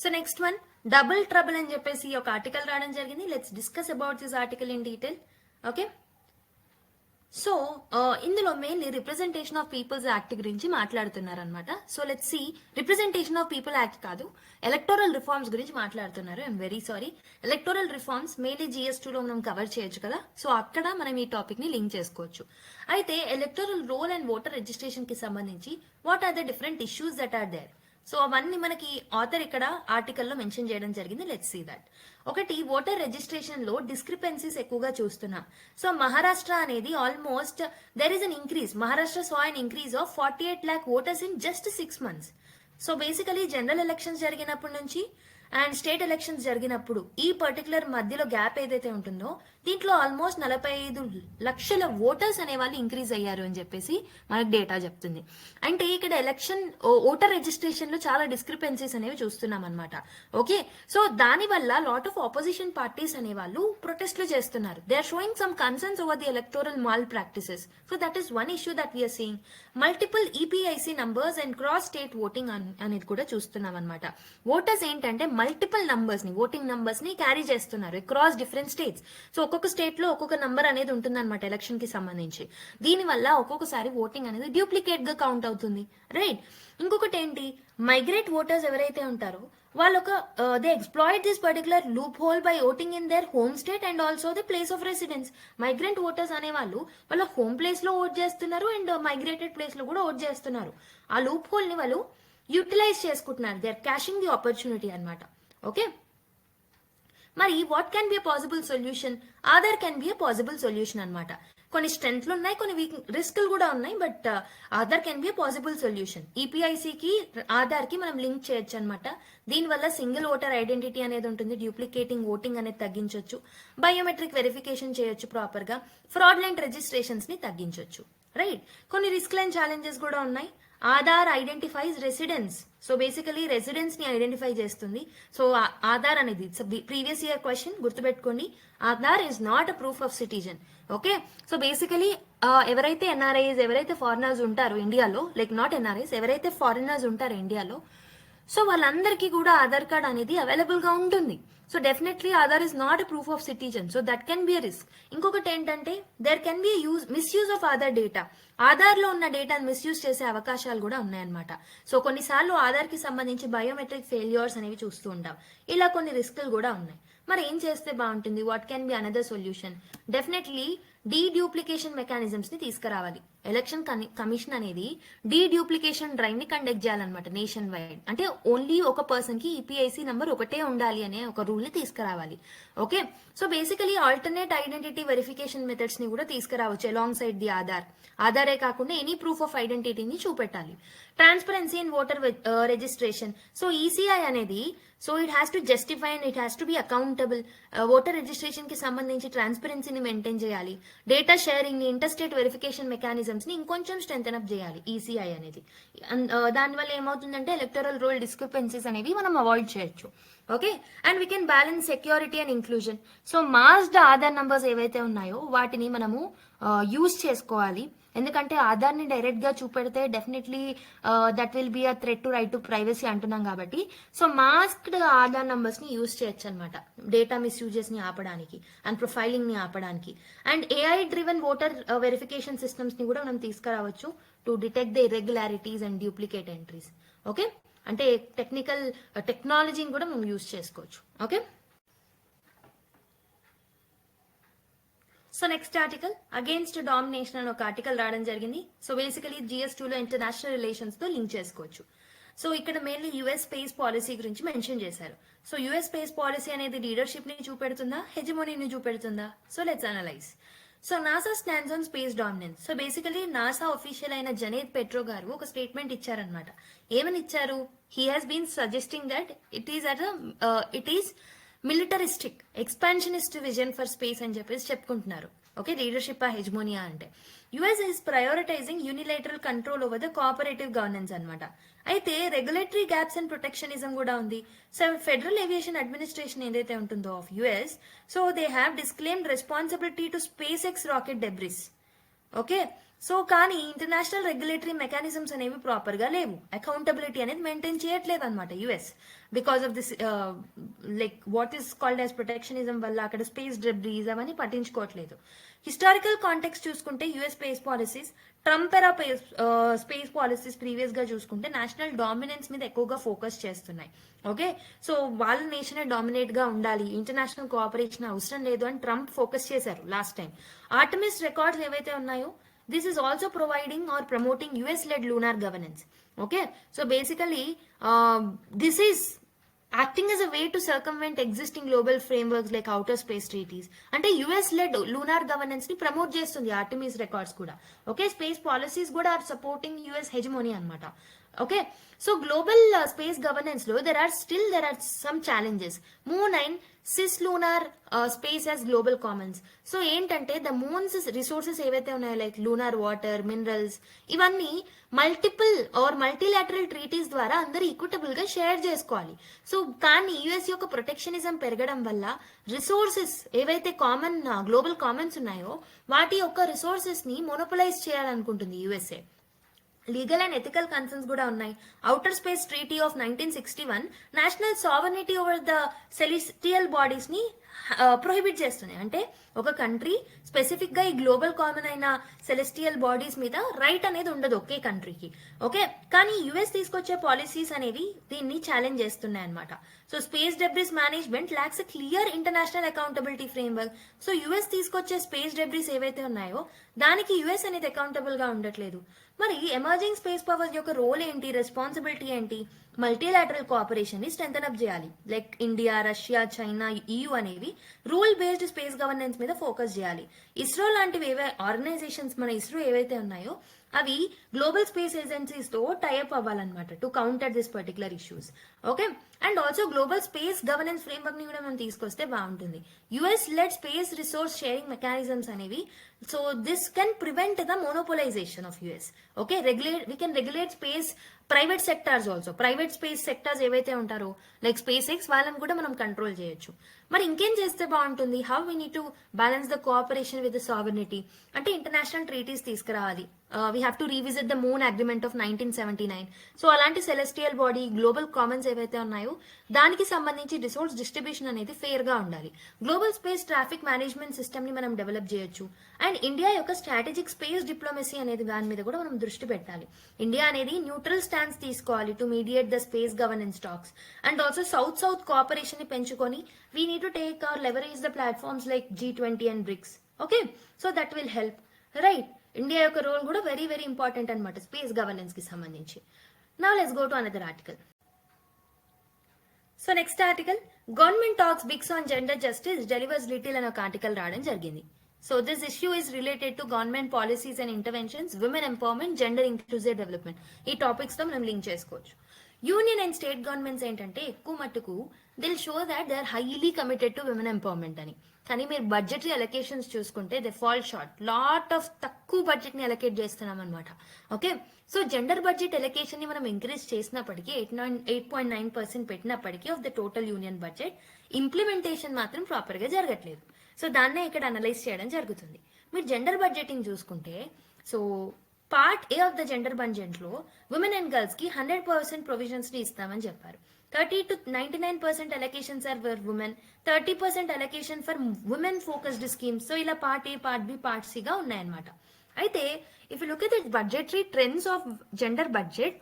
So next one double trouble అని చెప్పేసి ఒక ఆర్టికల్ రావడం జరిగింది. Let's discuss about this article in detail. Okay, so ఇందులో mainly representation of people's act గురించి మాట్లాడుతున్నారు అనమాట. So let's see, representation of people act కాదు, ఎలక్టోరల్ రిఫార్మ్స్ గురించి మాట్లాడుతున్నారు. I'm very sorry. Electoral reforms mainly GS2 లో మనం కవర్ చేయొచ్చు కదా, సో అక్కడ మనం ఈ టాపిక్ ని లింక్ చేసుకోవచ్చు. అయితే electoral roll and voter registration కి సంబంధించి what are the different issues that are there. So అవన్నీ మనకి ఆథర్ ఇక్కడ ఆర్టికల్లో మెన్షన్ చేయడం జరిగింది. Let's see that. ఒకటి, ఓటర్ రిజిస్ట్రేషన్ లో డిస్క్రిపెన్సీస్ ఎక్కువగా చూస్తున్నాం. సో మహారాష్ట్ర అనేది almost there is an increase. Maharashtra saw an increase of 48 lakh voters in just 6 months. So basically general elections జరిగినప్పటి నుంచి అండ్ స్టేట్ ఎలక్షన్స్ జరిగినప్పుడు ఈ పర్టికులర్ మధ్యలో గ్యాప్ ఏదైతే ఉంటుందో దీంట్లో ఆల్మోస్ట్ 45 లక్షల ఓటర్స్ అనే వాళ్ళు ఇంక్రీజ్ అయ్యారు అని చెప్పేసి మనకు డేటా చెప్తుంది. అంటే ఇక్కడ ఎలక్షన్ ఓటర్ రిజిస్ట్రేషన్ లో చాలా డిస్క్రిపెన్సీస్ అనేవి చూస్తున్నాం అనమాట. ఓకే, సో దాని వల్ల లాట్ ఆఫ్ ఆపోజిషన్ పార్టీస్ అనే వాళ్ళు ప్రొటెస్ట్లు చేస్తున్నారు. They are showing some concerns over the electoral malpractices. So that is one issue that we are seeing. Multiple EPIC numbers and cross state voting అనేది కూడా చూస్తున్నాం అనమాట. ఓటర్స్ ఏంటంటే మల్టిపుల్ నంబర్స్ ని, ఓటింగ్ నంబర్స్ ని క్యారీ చేస్తున్నారు అక్రాస్ డిఫరెంట్ స్టేట్స్. సో ఒక్కొక్క స్టేట్ లో ఒక్కొక్క నంబర్ అనేది ఉంటుంది అనమాట ఎలక్షన్ కి సంబంధించి. దీని వల్ల ఒక్కొక్కసారి ఓటింగ్ అనేది డ్యూప్లికేట్ గా కౌంట్ అవుతుంది. రైట్, ఇంకొకటి ఏంటి, మైగ్రేట్ ఓటర్స్ ఎవరైతే ఉంటారో వాళ్ళు they exploit this particular loop whole by voting in there home state and also the place of residence. Migrant voters అనే వాళ్ళు వాళ్ళ హోమ్ ప్లేస్ లో ఓట్ చేస్తున్నారు అండ్ మైగ్రేటెడ్ ప్లేస్ లో కూడా ఓట్ చేస్తున్నారు. ఆ లూప్ హోల్ ని వాళ్ళు యూటిలైజ్ చేసుకుంటున్నారు. They are cashing the opportunity అనమాట. ఓకే, మరి what can be a possible solution? Aadhaar can be a possible solution అనమాట. కొన్ని స్ట్రెంత్లు ఉన్నాయి, కొన్ని రిస్క్లు కూడా ఉన్నాయి, but Aadhaar can be a possible solution. EPIC కి ఆధార్ కి మనం లింక్ చేయొచ్చు అనమాట. దీనివల్ల సింగిల్ ఓటర్ ఐడెంటిటీ అనేది ఉంటుంది, డ్యూప్లికేటింగ్ ఓటింగ్ అనేది తగ్గించవచ్చు, బయోమెట్రిక్ వెరిఫికేషన్ చేయొచ్చు ప్రాపర్ గా, ఫ్రాడ్లెంట్ రిజిస్ట్రేషన్స్ ని తగ్గించవచ్చు. రైట్, కొన్ని రిస్క్ లైన్ ఛాలెంజెస్ కూడా ఉన్నాయి. Aadhaar identifies residence. So basically residence ని ఐడెంటిఫై చేస్తుంది. సో ఆధార్ అనేది ప్రీవియస్ ఇయర్ క్వశ్చన్ గుర్తుపెట్టుకోండి. Aadhaar is not a proof of citizen. Okay, so basically ఎవరైతే NRIs, ఎవరైతే ఫారినర్స్ ఉంటారో ఇండియాలో, లైక్ నాట్ NRIs, ఎవరైతే ఫారినర్స్ ఉంటారో ఇండియాలో, సో వాళ్ళందరికీ కూడా ఆధార్ కార్డ్ అనేది అవైలబుల్ గా ఉంటుంది. So definitely Aadhaar is not a proof of citizen, so that can be a risk. ఇంకొకటి ఏంటంటే there can be misuse of Aadhaar data. Aadhaar లో ఉన్న డేటాను మిస్యూజ్ చేసే అవకాశాలు కూడా ఉన్నాయన్నమాట. సో కొన్నిసార్లు ఆధార్ కి సంబంధించి బయోమెట్రిక్ ఫెయిల్యూర్స్ అనేవి చూస్తూ ఉంటాం. ఇలా కొన్ని రిస్కులు కూడా ఉన్నాయి. మరి ఏం చేస్తే బాగుంటుంది? What can be another solution? Definitely deduplication mechanisms ని తీసుకురావాలి. ఎలక్షన్ కమిషన్ అనేది డీడ్యూప్లికేషన్ డ్రైవ్ ని కండక్ట్ చేయాలన్నమాట నేషన్ వైడ్. అంటే ఓన్లీ ఒక పర్సన్ కి ఈపీఐసి నంబర్ ఒకటే ఉండాలి అనే ఒక రూల్ ని తీసుకురావాలి. Okay, so basically alternate identity verification methods ని కూడా తీసుకురావచ్చు అలాంగ్ సైడ్ ది ఆధారే కాకుండా ఎనీ ప్రూఫ్ ఆఫ్ ఐడెంటిటీని చూపెట్టాలి. Transparency in voter registration. So ECI అనేది so it has to justify and it has to be accountable. Voter registration కి సంబంధించి ట్రాన్స్పరెన్సీని మెయింటైన్ చేయాలి. డేటా షేరింగ్ ని, ఇంటర్స్టేట్ వెరిఫికేషన్ మెకానిజమ్స్ ని ఇంకొంచెం స్ట్రెంథెన్ అప్ చేయాలి ఈసీఐ అనేది. దానివల్ల ఏమవుతుందంటే ఎలక్టరల్ రోల్ డిస్క్రిపెన్సీస్ అనేవి మనం అవాయిడ్ చేయొచ్చు. Okay, and we can balance security and inclusion. So mashed Aadhaar numbers ఏవైతే ఉన్నాయో వాటిని మనము యూజ్ చేసుకోవాలి. ఎందుకంటే ఆధార్ని డైరెక్ట్ గా చూపెడితే definitely that will be a threat to right to privacy అంటున్నాం కాబట్టి సో మాస్క్డ్ ఆధార్ నంబర్స్ ని యూజ్ చేయొచ్చు అనమాట డేటా మిస్యూజెస్ ని ఆపడానికి అండ్ ప్రొఫైలింగ్ ని ఆపడానికి. And AI driven voter verification systems ని కూడా మనం తీసుకురావచ్చు to detect the irregularities and duplicate entries. Okay, అంటే టెక్నాలజీని కూడా మనం యూజ్ చేసుకోవచ్చు. Okay, so next article against domination అని ఒక ఆర్టికల్ రావడం జరిగింది. సో బేసికలీ GS2 లో ఇంటర్నేషనల్ రిలేషన్స్ తో లింక్ చేసుకోవచ్చు. సో ఇక్కడ మెయిన్లీ యుఎస్ స్పేస్ పాలసీ గురించి మెన్షన్ చేశారు. సో యుఎస్ స్పేస్ పాలసీ అనేది లీడర్షిప్ ని చూపెడుతుందా, హెజిమోనీని చూపెడుతుందా? So let's analyse. So NASA stands on space dominance. So basically NASA official అయిన జనేద్ పెట్రో గారు ఒక స్టేట్మెంట్ ఇచ్చారనమాట. ఏమని ఇచ్చారు? He has been suggesting that it is militaristic expansionist vision for space అని చెప్పేసి చెప్పుకుంటున్నారు. ఓకే, లీడర్షిప్ ఆ హెజ్మోనియా అంటే US is prioritizing unilateral control over the cooperative governance అనమాట. అయితే రెగ్యులేటరీ గ్యాప్స్ అండ్ ప్రొటెక్షనిజం కూడా ఉంది. సో ఫెడరల్ ఏవియేషన్ అడ్మినిస్ట్రేషన్ ఏదైతే ఉంటుందో of US, so they have disclaimed responsibility to SpaceX rocket debris. Okay, so కానీ ఇంటర్నేషనల్ రెగ్యులేటరీ మెకానిజమ్స్ అనేవి ప్రాపర్ గా లేవు. అకౌంటబిలిటీ అనేది మెయింటైన్ చేయట్లేదు అనమాట US because of this like what is called as protectionism వల్ల అక్కడ స్పేస్ డెబ్రీస్ అవన్నీ పట్టించుకోవట్లేదు. హిస్టారికల్ కాంటెక్స్ట్ చూసుకుంటే US space policies Trump era space policies previous గా చూసుకుంటే నేషనల్ డామినెన్స్ మీద ఎక్కువగా ఫోకస్ చేస్తున్నాయి. ఓకే, సో వాళ్ళ నేషనే డామినేట్ గా ఉండాలి, ఇంటర్నేషనల్ కోఆపరేషన్ అవసరం లేదు అని ట్రంప్ ఫోకస్ చేశారు లాస్ట్ టైం. ఆర్టమిస్ రికార్డ్స్ ఏవైతే ఉన్నాయో this is also providing or promoting US-led lunar governance. Okay, so basically this is acting as a way to circumvent existing global frameworks like outer space treaties. అంటే US-led lunar governance ని ప్రమోట్ చేస్తుంది ఆర్టమిస్ రికార్డ్స్ కూడా. ఓకే, స్పేస్ పాలసీస్ కూడా ఆర్ సపోర్టింగ్ US హెజిమోనీ అనమాట. Okay, so global space governance లో there are some challenges. Moon and cislunar space as global commons. So ఏంటంటే ద మూన్స్ రిసోర్సెస్ ఏవైతే ఉన్నాయో లైక్ లూనార్ వాటర్, మినరల్స్, ఇవన్నీ మల్టీలాటరల్ ట్రీటీస్ ద్వారా అందరూ ఈక్విటబుల్ గా షేర్ చేసుకోవాలి. సో కానీ యుఎస్ యొక్క ప్రొటెక్షనిజం పెరగడం వల్ల రిసోర్సెస్ ఏవైతే కామన్ గ్లోబల్ కామన్స్ ఉన్నాయో వాటి యొక్క రిసోర్సెస్ ని మోనోపలైజ్ చేయాలనుకుంటుంది USA. Legal and ethical concerns కూడా ఉన్నాయి. Outer space treaty of 1961 national sovereignty over the celestial bodies ని ప్రొహిబిట్ చేస్తున్నాయి. అంటే ఒక కంట్రీ స్పెసిఫిక్ గా ఈ గ్లోబల్ కామన్ అయిన సెలెస్టియల్ బాడీస్ మీద రైట్ అనేది ఉండదు ఒకే కంట్రీకి. ఓకే, కానీ యుఎస్ తీసుకొచ్చే పాలసీస్ అనేవి దీన్ని ఛాలెంజ్ చేస్తున్నాయి అనమాట. So space debris management lakhs a clear international accountability framework. So US తీసుకొచ్చే స్పేస్ డెబ్రిస్ ఏవైతే ఉన్నాయో దానికి యుఎస్ అనేది అకౌంటబుల్ గా ఉండట్లేదు. మరి ఎమర్జింగ్ స్పేస్ పవర్స్ యొక్క రోల్ ఏంటి, రెస్పాన్సిబిలిటీ ఏంటి? మల్టీలాటరల్ కోఆపరేషన్ ని స్ట్రెంథెన్ అప్ చేయాలి. Like India, Russia, China, EU అనేవి రూల్ బేస్డ్ స్పేస్ గవర్నెన్స్ మీద ఫోకస్ చేయాలి. ఇస్రో లాంటివి ఆర్గనైజేషన్స్ మన ఇస్రో ఏవైతే ఉన్నాయో అవి గ్లోబల్ స్పేస్ ఏజెన్సీస్ తో టైఅప్ అవ్వాలన్నమాట to counter this particular issues. Okay, and also global space governance framework ని కూడా మనం తీసుకొస్తే బాగుంటుంది. US led space resource sharing mechanisms అనేవి, so this can prevent the monopolization of US. Okay, we can regulate space private sectors also. Private space sectors ఏవైతే ఉంటారో లైక్ స్పేస్ ఎక్స్ వాళ్ళని కూడా మనం కంట్రోల్ చేయొచ్చు. మరి ఇంకేం చేస్తే బాగుంటుంది? How we need to balance the cooperation with the sovereignty అంటే ఇంటర్నేషనల్ ట్రీటీస్ తీసుకురావాలి. We have to revisit the moon agreement of 1979. So అలాంటి సెలెస్టియల్ బాడీ గ్లోబల్ కామన్స్ ఏవైతే ఉన్నాయో దానికి సంబంధించి రిసోర్స్ డిస్ట్రిబ్యూషన్ అనేది ఫేర్ గా ఉండాలి. Global space traffic management system ని మనం డెవలప్ చేయొచ్చు. అండ్ ఇండియా యొక్క స్ట్రాటజిక్ స్పేస్ డిప్లొమసీ అనేది దాని మీద కూడా మనం దృష్టి పెట్టాలి. ఇండియా అనేది న్యూట్రల్ స్టాండ్స్ తీసుకోవాలి to mediate the space governance talks. And also south cooperation ని పెంచుకొని we need to take or leverage the platforms like G20 and BRICS. Okay, so that will help, right? India యొక్క రోల్ కూడా వెరీ వెరీ ఇంపార్టెంట్ అనమాట స్పేస్ గవర్నెన్స్ కి సంబంధించి. Now let's go to another article. So next article, government talks Biggs on gender justice delivers little అని ఒక ఆర్టికల్ రావడం జరిగింది. So this issue is related to government policies and interventions, women empowerment, gender inclusive development. ఈ టాపిక్స్ తో మనం లింక్ చేసుకోవచ్చు. యూనియన్ అండ్ స్టేట్ గవర్నమెంట్స్ ఏంటంటే ఎక్కువ మట్టుకు they'll show that they are highly committed to women empowerment అని. కానీ మీరు బడ్జెటరీ అలొకేషన్స్ చూసుకుంటే they fall short. Lot of తక్కువ బడ్జెట్ ని అలొకేట్ చేస్తున్నాం అనమాట. Okay, so gender budget allocation ని మనం ఇంక్రీజ్ చేసినప్పటికీ 8.9% పెట్టినప్పటికీ of the total union budget implementation మాత్రం ప్రాపర్ గా జరగట్లేదు. సో దాన్నే ఇక్కడ అనలైజ్ చేయడం జరుగుతుంది. మీరు జెండర్ బడ్జెటింగ్ చూసుకుంటే, so part A of the gender budget లో ఉమెన్ అండ్ గర్ల్స్ కి 100% ప్రొవిజన్స్ ని ఇస్తామని చెప్పారు. 30 to 99% allocations are for women, 30% allocation for women focused schemes. So ఇలా part A, part B, part C గా ఉన్నాయన్నమాట. అయితే if you look at the budgetary trends of gender budget,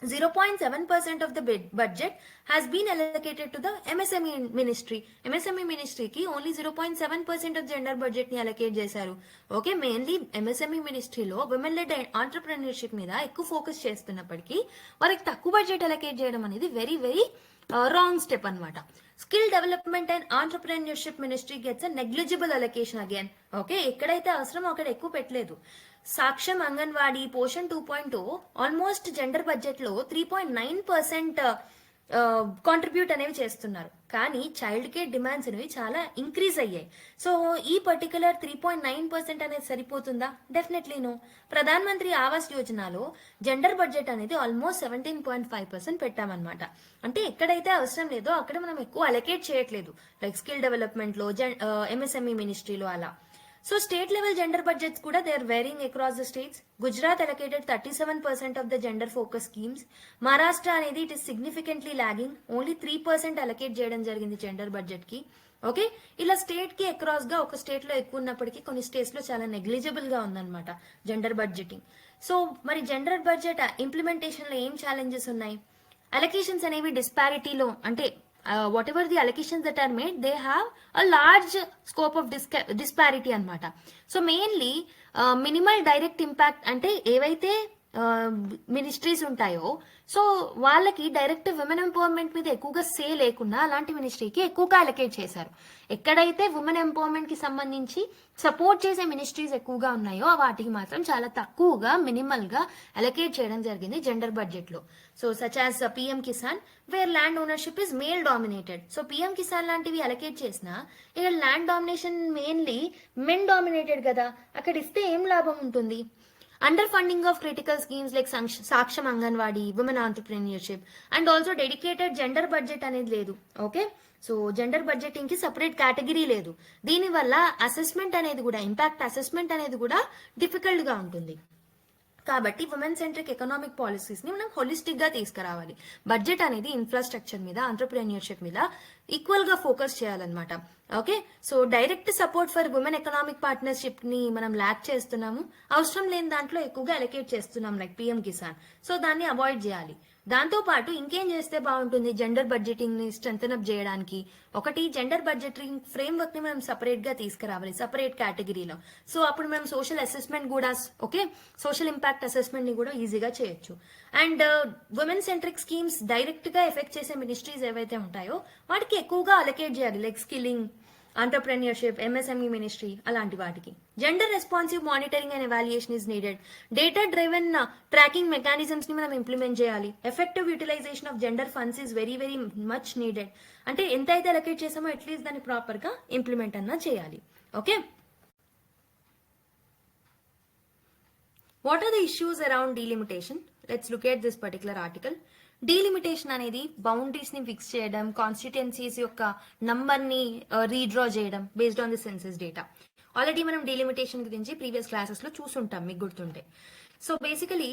0.7% of the budget has been allocated to the MSME ministry. MSME ministry ki only 0.7% of gender budget ni allocate చేశారు. ఓకే, మెయిన్లీ MSME ministry లో women led entrepreneurship మీద ఎక్కువ ఫోకస్ చేస్తున్నప్పటికీ వారికి తక్కువ బడ్జెట్ అలొకేట్ చేయడం అనేది వెరీ వెరీ రాంగ్ స్టెప్ అన్నమాట. Skill development and entrepreneurship ministry gets a negligible allocation again. Okay, ఎక్కడైతే అవసరమో అక్కడ ఎక్కువ పెట్టలేదు. Saksham, Anganwadi, Poshan 2.0 almost gender budget లో 3.9% కాంట్రిబ్యూట్ అనేవి చేస్తున్నారు. కానీ చైల్డ్ కేర్ డిమాండ్స్ అనేవి చాలా ఇంక్రీజ్ అయ్యాయి. సో ఈ పర్టికులర్ 3.9% అనేది సరిపోతుందా? Definitely no. ప్రధాన మంత్రి ఆవాస్ యోజనలో జెండర్ బడ్జెట్ అనేది ఆల్మోస్ట్ 17.5% పెట్టామన్నమాట. అంటే ఎక్కడైతే అవసరం లేదో అక్కడ మనం ఎక్కువ అలొకేట్ చేయట్లేదు, లైక్ స్కిల్ డెవలప్మెంట్ లో, MSME మినిస్ట్రీలో అలా. So state level gender budgets కూడా they are varying across the states. Gujarat allocated 37% of the gender focus schemes. Maharashtra అనేది it is significantly lagging, only 3% allocate చేయడం జరిగింది జెండర్ బడ్జెట్ కి. ఓకే, ఇలా స్టేట్ కి అక్రాస్ గా ఒక స్టేట్ లో ఎక్కువ ఉన్నప్పటికీ కొన్ని స్టేట్స్ లో చాలా నెగ్లిజిబుల్ గా ఉందన్నమాట జెండర్ బడ్జెటింగ్. సో మరి జెండర్ బడ్జెట్ ఇంప్లిమెంటేషన్ లో ఏం ఛాలెంజెస్ ఉన్నాయి? అలొకేషన్స్ అనేవి డిస్పారిటీలో, అంటే whatever the allocations that are made, they have a large scope of disparity అన్నమాట. So mainly minimal direct impact అంటే ఏవైతే మినిస్ట్రీస్ ఉంటాయో సో వాళ్ళకి డైరెక్ట్ విమెన్ ఎంపవర్మెంట్ మీద ఎక్కువగా సే లేకుండా అలాంటి మినిస్ట్రీకి ఎక్కువగా అలొకేట్ చేశారు. ఎక్కడైతే ఉమెన్ ఎంపవర్మెంట్ కి సంబంధించి సపోర్ట్ చేసే మినిస్ట్రీస్ ఎక్కువగా ఉన్నాయో వాటికి మాత్రం చాలా తక్కువగా మినిమల్ గా అలొకేట్ చేయడం జరిగింది జెండర్ బడ్జెట్ లో. So such as PM Kisan where land ownership is male dominated. So PM Kisan లాంటివి అలొకేట్ చేసినా ఇక్కడ land domination mainly men dominated కదా, అక్కడ ఇస్తే ఏం లాభం ఉంటుంది? Under funding of critical schemes like Saksham Anganwadi, women entrepreneurship and also dedicated gender budget అనేది లేదు. ఓకే, సో జెండర్ బడ్జెటింగ్ కి సపరేట్ కేటగిరీ లేదు. దీనివల్ల అసెస్మెంట్ అనేది కూడా, ఇంపాక్ట్ అసెస్మెంట్ అనేది కూడా డిఫికల్ట్ గా ఉంటుంది. కాబట్టి ఉమెన్ సెంట్రిక్ ఎకనామిక్ పాలసీస్ ని మనం హోలిస్టిక్ గా తీసుకురావాలి. బడ్జెట్ అనేది ఇన్ఫ్రాస్ట్రక్చర్ మీద, ఆంటర్ప్రెన్యూర్షిప్ మీద ఈక్వల్ గా ఫోకస్ చేయాలన్నమాట. Okay, so direct support for women economic partnership ని మనం ల్యాక్ చేస్తున్నాము. అవసరం లేని దాంట్లో ఎక్కువగా అలొకేట్ చేస్తున్నాం లైక్ PM కిసాన్. సో దాన్ని అవాయిడ్ చేయాలి. దాంతో పాటు ఇంకేం చేస్తే బాగుంటుంది జెండర్ బడ్జెటింగ్ ని స్ట్రెంథెన్ అప్ చేయడానికి? ఒకటి, జెండర్ బడ్జెటింగ్ ఫ్రేమ్వర్క్ ని మనం సపరేట్ గా తీసుకురావాలి, సపరేట్ కేటగిరీలో. సో అప్పుడు మనం సోషల్ అసెస్మెంట్ కూడా, ఓకే, సోషల్ ఇంపాక్ట్ అసెస్మెంట్ ని కూడా ఈజీగా చేయొచ్చు. And women centric schemes direct గా ఎఫెక్ట్ చేసే మినిస్ట్రీస్ ఏవైతే ఉంటాయో వాటికి ఎక్కువగా అలొకేట్ చేయాలి, like skilling, entrepreneurship, MSME ministry అలాంటి వాటికి. Gender responsive monitoring and evaluation is needed. Data driven tracking mechanisms ని మనం ఇంప్లిమెంట్ చేయాలి. Effective utilisation of gender funds is very very much needed. అంటే ఎంత అయితే అలొకేట్ చేసామో అట్లీస్ట్ దాన్ని ప్రాపర్ గా ఇంప్లిమెంట్ అన్నా చేయాలి. Okay, what are the issues around delimitation? Let's look at this particular article. Delimitation అనేది బౌండరీస్ ని ఫిక్స్ చేయడం, కాన్స్టిట్యుయెన్సీస్ యొక్క నంబర్ ని రీడ్రా చేయడం based on the census data. Already మనం డీలిమిటేషన్ గురించి ప్రీవియస్ క్లాసెస్ లో చూసుంటాం మీకు గుర్తుంటే. సో బేసికలీ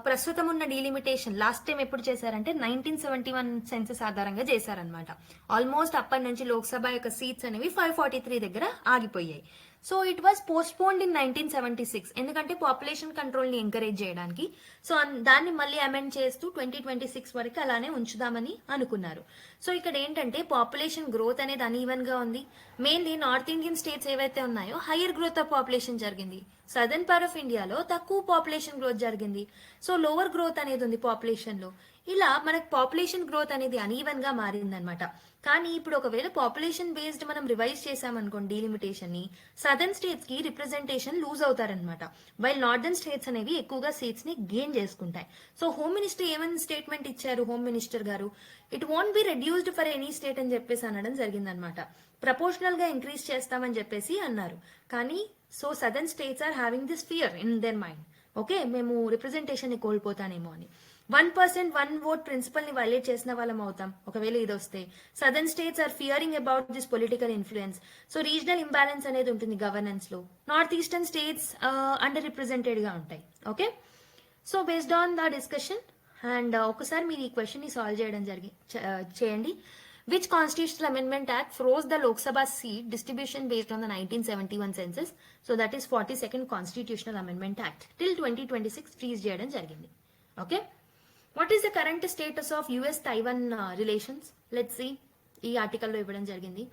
ప్రస్తుతం ఉన్న డీలిమిటేషన్ లాస్ట్ టైం ఎప్పుడు చేశారంటే 1971 సెన్సస్ ఆధారంగా చేశారనమాట. ఆల్మోస్ట్ అప్పటి నుంచి లోక్సభ యొక్క సీట్స్ అనేవి 543 దగ్గర ఆగిపోయాయి. So it was postponed in 1976 ఎందుకంటే పాపులేషన్ కంట్రోల్ ని ఎంకరేజ్ చేయడానికి. సో దాన్ని మళ్ళీ అమెండ్ చేస్తూ 2026 వరకు అలానే ఉంచుదామని అనుకున్నారు. సో ఇక్కడ ఏంటంటే పాపులేషన్ గ్రోత్ అనేది అన్ఈవెన్ గా ఉంది. మెయిన్లీ నార్త్ ఇండియన్ స్టేట్స్ ఏవైతే ఉన్నాయో హైయర్ గ్రోత్ ఆఫ్ పాపులేషన్ జరిగింది. సదర్న్ పార్ట్ ఆఫ్ ఇండియాలో తక్కువ పాపులేషన్ గ్రోత్ జరిగింది. సో లోవర్ గ్రోత్ అనేది ఉంది పాపులేషన్ లో. ఇలా మనకు పాపులేషన్ గ్రోత్ అనేది అన్ఈవెన్ గా మారిందనమాట. కానీ ఇప్పుడు ఒకవేళ పాపులేషన్ బేస్డ్ మనం రివైజ్ చేసామనుకోండి డీలిమిటేషన్ ని, సదర్న్ స్టేట్స్ కి రిప్రజెంటేషన్ లూజ్ అవుతారనమాట, వైల్ నార్దర్న్ స్టేట్స్ అనేవి ఎక్కువగా సీట్స్ ని గెయిన్ చేసుకుంటాయి. సో హోమ్ మినిస్టర్ ఏమైనా స్టేట్మెంట్ ఇచ్చారు, హోమ్ మినిస్టర్ గారు, it won't be reduced for any state అని చెప్పేసి అనడం జరిగిందనమాట. ప్రపోర్షనల్ గా ఇంక్రీజ్ చేస్తామని చెప్పేసి అన్నారు. కానీ so southern states are having this fear in their mind. Okay, మేము రిప్రజెంటేషన్ ని కోల్పోతానేమో అని. 1% 1 vote ప్రిన్సిపల్ ని వైలేట్ చేసిన వాళ్ళం అవుతాం ఒకవేళ ఇది వస్తే. Southern states are fearing about this political influence. So regional imbalance అనేది ఉంటుంది గవర్నెన్స్ లో. North eastern states underrepresented గా ఉంటాయి. Okay, so based on the discussion and ఒకసారి మీరు ఈ క్వశ్చన్ ని సాల్వ్ చేయడం చేయండి. Which constitutional amendment act froze the Lok Sabha seat distribution based on the 1971 census? So that is 42nd Constitutional Amendment Act. Till 2026 freeze చేయడం జరిగింది. Okay. What is the current status of US-Taiwan relations? Let's see. ఈ ఆర్టికల్లో ఇవ్వడం జరిగింది.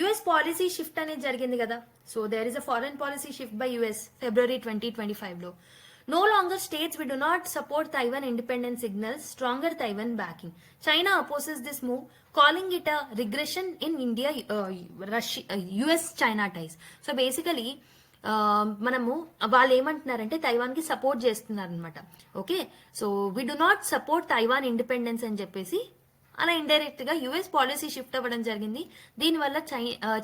US పాలసీ షిఫ్ట్ అనేది జరిగింది కదా. So there is a foreign policy shift by US February 2025 లో. No longer states we do not support Taiwan independence signals stronger Taiwan backing. China opposes this move, calling it a regression in India US-China ties. So basically మనము వాళ్ళు ఏమంటున్నారంటే తైవాన్ కి సపోర్ట్ చేస్తున్నారు అనమాట. Okay, so we do not support Taiwan independence అని చెప్పేసి అలా ఇండైరెక్ట్ గా యుఎస్ పాలసీ షిఫ్ట్ అవ్వడం జరిగింది. దీనివల్ల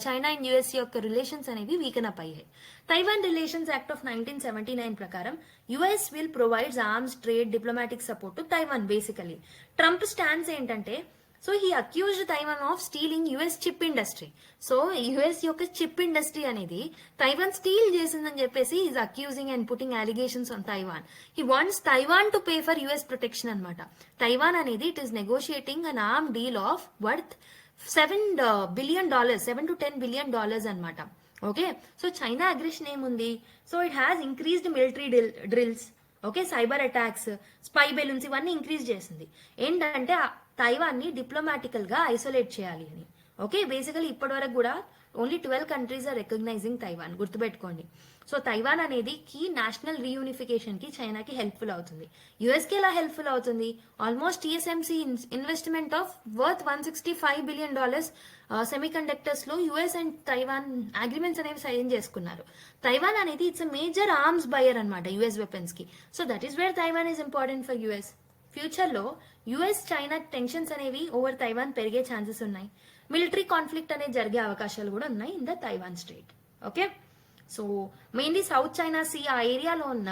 చైనా అండ్ యుఎస్ యొక్క రిలేషన్స్ అనేవి వీకెన్ అప్ అయ్యాయి. తైవాన్ రిలేషన్స్ యాక్ట్ ఆఫ్ 1979 ప్రకారం US will provides arms, trade, diplomatic support to Taiwan. Basically Trump stands ఏంటంటే, so he accused Taiwan of stealing US chip industry. So US యొక్క చిప్ ఇండస్ట్రీ అనేది తైవాన్ స్టీల్ చేసిందని చెప్పేసి is accusing and putting allegations on Taiwan. He wants Taiwan to pay for US protection అనమాట. తైవాన్ అనేది it is negotiating an arm deal of worth $7 billion, $7 to 10 billion అనమాట. ఓకే, సో చైనా అగ్రెషన్ ఏముంది? So it has increased military drills, okay, cyber attacks, spy balloons ఇవన్నీ ఇంక్రీజ్ చేసింది. ఏంటంటే తైవాన్ ని డిప్లొమాటికల్ గా ఐసోలేట్ చేయాలి అని. ఓకే, బేసికలీ ఇప్పటి వరకు కూడా only 12 countries are recognising Taiwan. గుర్తుపెట్టుకోండి. సో తైవాన్ అనేది కి నేషనల్ రీయూనిఫికేషన్ కి చైనాకి హెల్ప్ఫుల్ అవుతుంది. యుఎస్ కి ఎలా హెల్ప్ఫుల్ అవుతుంది? Almost TSMC investment of worth $165 billion semiconductors లో యుఎస్ అండ్ తైవాన్ అగ్రిమెంట్స్ అనేవి సైన్ చేసుకున్నారు. తైవాన్ అనేది it's a major arms buyer అనమాట యుఎస్ వెపన్స్ కి. So that is where Taiwan is important for US. Future లో యుఎస్ చైనా టెన్షన్స్ అనేవి ఓవర్ తైవాన్ పెరిగే ఛాన్సెస్ ఉన్నాయి. మిలిటరీ కాన్ఫ్లిక్ట్ అనేది జరిగే అవకాశాలు కూడా ఉన్నాయి in the Taiwan state. Okay, so mainly south China sea ఆ ఏరియాలో ఉన్న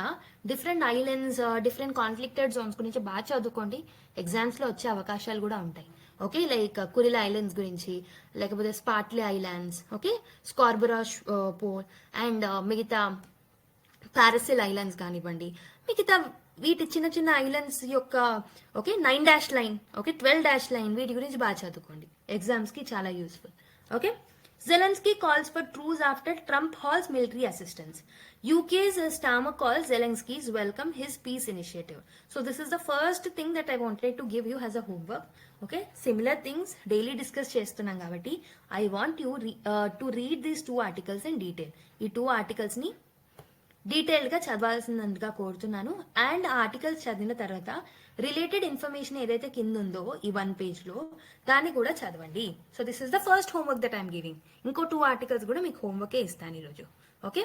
different islands, different conflicted zones గురించి బాగా చదువుకోండి. ఎగ్జామ్స్ లో వచ్చే అవకాశాలు కూడా ఉంటాయి. ఓకే, లైక్ కురిల్ ఐలాండ్స్ గురించి, లేకపోతే స్పాట్లే ఐలాండ్స్, ఓకే, స్కార్బరా పోల్ అండ్ మిగతా పారసిల్ ఐలాండ్స్ కానివ్వండి, మిగతా వీటి చిన్న చిన్న ఐలాండ్స్ యొక్క ఓకే 9 లైన్, ఓకే 12 లైన్, వీటి గురించి బాగా చదువుకోండి. ఎగ్జామ్స్ కి చాలా useful. Okay, Zelensky calls for truce after Trump halts military assistance. UK's Starmer calls Zelensky's welcome his peace initiative. So this is the first thing that I wanted to give you as a homework. Okay, similar things daily discuss చేస్తున్నాం కాబట్టి I want you to read these 2 articles in detail. ఈ 2 articles ని డీటెయిల్ గా చదవాల్సిందిగా కోరుతున్నాను. అండ్ ఆ ఆర్టికల్స్ చదివిన తర్వాత రిలేటెడ్ ఇన్ఫర్మేషన్ ఏదైతే కింద ఉందో ఈ 1 page లో దాన్ని కూడా చదవండి. So this is the first homework that I'm giving. ఇంకో 2 articles కూడా మీకు హోంవర్కే ఇస్తాను ఈరోజు. ఓకే,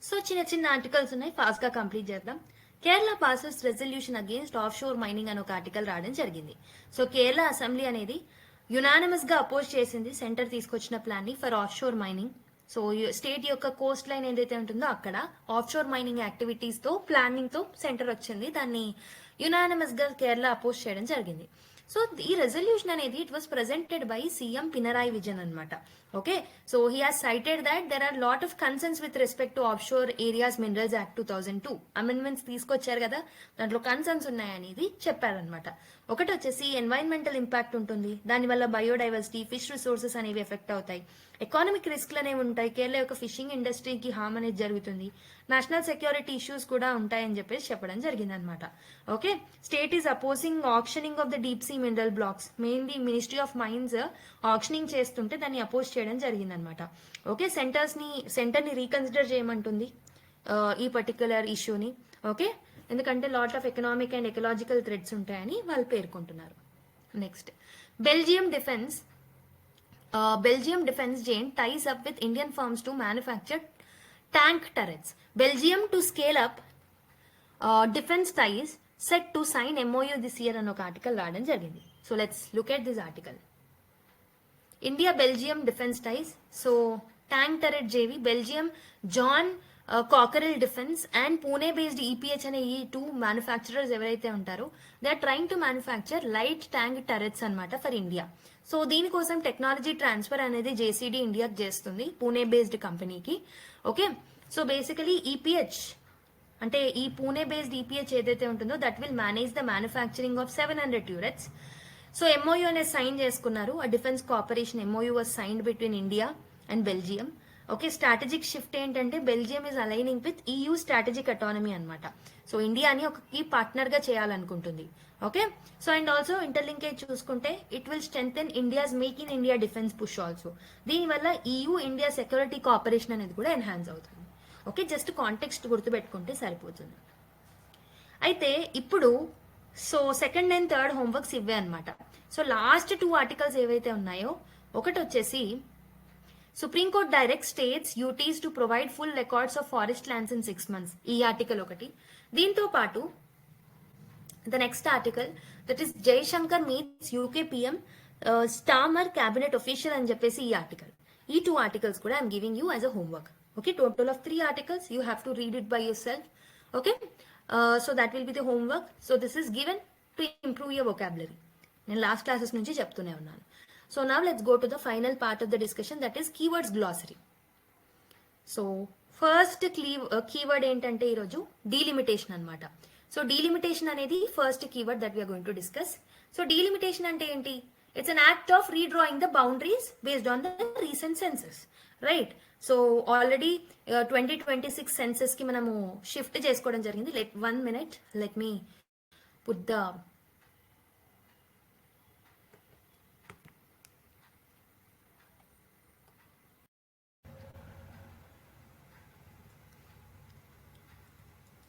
సో చిన్న చిన్న ఆర్టికల్స్ ఉన్నాయి, ఫాస్ట్ గా కంప్లీట్ చేద్దాం. Kerala passes resolution against of sure mining అని ఒక ఆర్టికల్ రావడం జరిగింది. సో కేరళ అసెంబ్లీ అనేది యునానిమస్ గా అపోజ్ చేసింది సెంటర్ తీసుకొచ్చిన ప్లాన్ ని for of sure mining. So state యొక్క కోస్ట్ లైన్ ఏదైతే ఉంటుందో అక్కడ ఆఫ్షోర్ మైనింగ్ యాక్టివిటీస్ తో ప్లానింగ్ తో సెంటర్ వచ్చింది. దాన్ని యునానిమస్ గా కేరళ అపోజ్ చేయడం జరిగింది. సో ఈ రెజల్యూషన్ అనేది it was presented by CM Pinarayi Vijayan అనమాట. Okay, so he has cited that there are lot of concerns with respect to offshore areas minerals act 2002 amendments తీసుకొచ్చారు కదా, దాంట్లో కన్సర్న్స్ ఉన్నాయనేది చెప్పారనమాట. ఒకటి వచ్చేసి ఎన్వైరన్మెంటల్ ఇంపాక్ట్ ఉంటుంది, దానివల్ల బయోడైవర్సిటీ, ఫిష్ రిసోర్సెస్ అనేవి ఎఫెక్ట్ అవుతాయి, ఎకానమిక్ రిస్క్లు అనేవి ఉంటాయి, కేరళ యొక్క ఫిషింగ్ ఇండస్ట్రీకి హామ్ అనేది జరుగుతుంది, నేషనల్ సెక్యూరిటీ ఇష్యూస్ కూడా ఉంటాయని చెప్పేసి చెప్పడం జరిగింది అనమాట. Okay, state is opposing auctioning of the deep sea mineral blocks, mainly ministry of mines auctioning చేస్తుంటే దాన్ని అపోజ్ చేయడం జరిగింది అనమాట. ఓకే, సెంటర్ని రీకన్సిడర్ చేయమంటుంది ఈ పర్టికులర్ ఇష్యూని. ఓకే, ఎందుకంటే lot of economic and ecological threads ఉంటాయని వాళ్ళు పేర్కొంటున్నారు. Next, Belgium defence giant ties up with Indian firms to manufacture tank turrets. Belgium to scale up defense ties set to sign MOU this year అని ఒక ఆర్టికల్ రావడం జరిగింది. So let's look at this article. India Belgium defence ties. So tank turret JV Belgium John Cockerill defence and Pune based EPH అనే ఈ 2 మ్యానుఫ్యాక్చరర్స్ ఎవరైతే ఉంటారో they are trying to manufacture light tank turrets అనమాట ఫర్ ఇండియా. సో దీనికోసం టెక్నాలజీ ట్రాన్స్ఫర్ అనేది జేసీడీ ఇండియాకి చేస్తుంది, పూణే బేస్డ్ కంపెనీకి. ఓకే, సో బేసికలీ ఈపీహెచ్ అంటే ఈ పూణే బేస్డ్ ఈపీహెచ్ ఏదైతే ఉంటుందో that will manage the manufacturing of 700 turrets. So MoU అనేది సైన్ చేసుకున్నారు. ఆ defence cooperation MoU was signed between India and Belgium. Okay, strategic shift ఏంటంటే Belgium is aligning with EU strategic autonomy అనమాట. సో ఇండియాని ఒక కీ పార్ట్నర్ గా చేయాలనుకుంటుంది. Okay, so and also interlinkage చూసుకుంటే it will strengthen India's make in India defence push also. దీనివల్ల EU ఇండియా సెక్యూరిటీ కోఆపరేషన్ అనేది కూడా ఎన్హాన్స్ అవుతుంది. ఓకే, జస్ట్ కాంటెక్స్ట్ గుర్తుపెట్టుకుంటే సరిపోతుంది. అయితే ఇప్పుడు so second and third homeworks ఇవే అనమాట. సో లాస్ట్ 2 ఆర్టికల్స్ ఏవైతే ఉన్నాయో, ఒకటి వచ్చేసి supreme court direct states UTs to provide full records of forest lands in 6 months, ఈ ఆర్టికల్ ఒకటి. దీంతో పాటు the next article that is Jaishankar meets UK PM Starmer cabinet official అని చెప్పేసి ఈ ఆర్టికల్. ఈ 2 ఆర్టికల్స్ కూడా I'm giving you as a homework. Okay, total of 3 articles. You have to read it by yourself. Okay, so that will be the homework. So this is given to improve your vocabulary. నేను లాస్ట్ క్లాసెస్ నుంచి చెప్తూనే ఉన్నాను. So now let's go to the final part of the discussion, that is keywords glossary. So first keyword ఏంటంటే ఈరోజు డీలిమిటేషన్ అనమాట. సో డీలిమిటేషన్ అనేది first keyword that we're going to discuss. So delimitation అంటే ఏంటి? It's an act of redrawing the boundaries based on the recent census, right? So already 2026 census కి మనము షిఫ్ట్ చేసుకోవడం జరిగింది. One minute, let me put the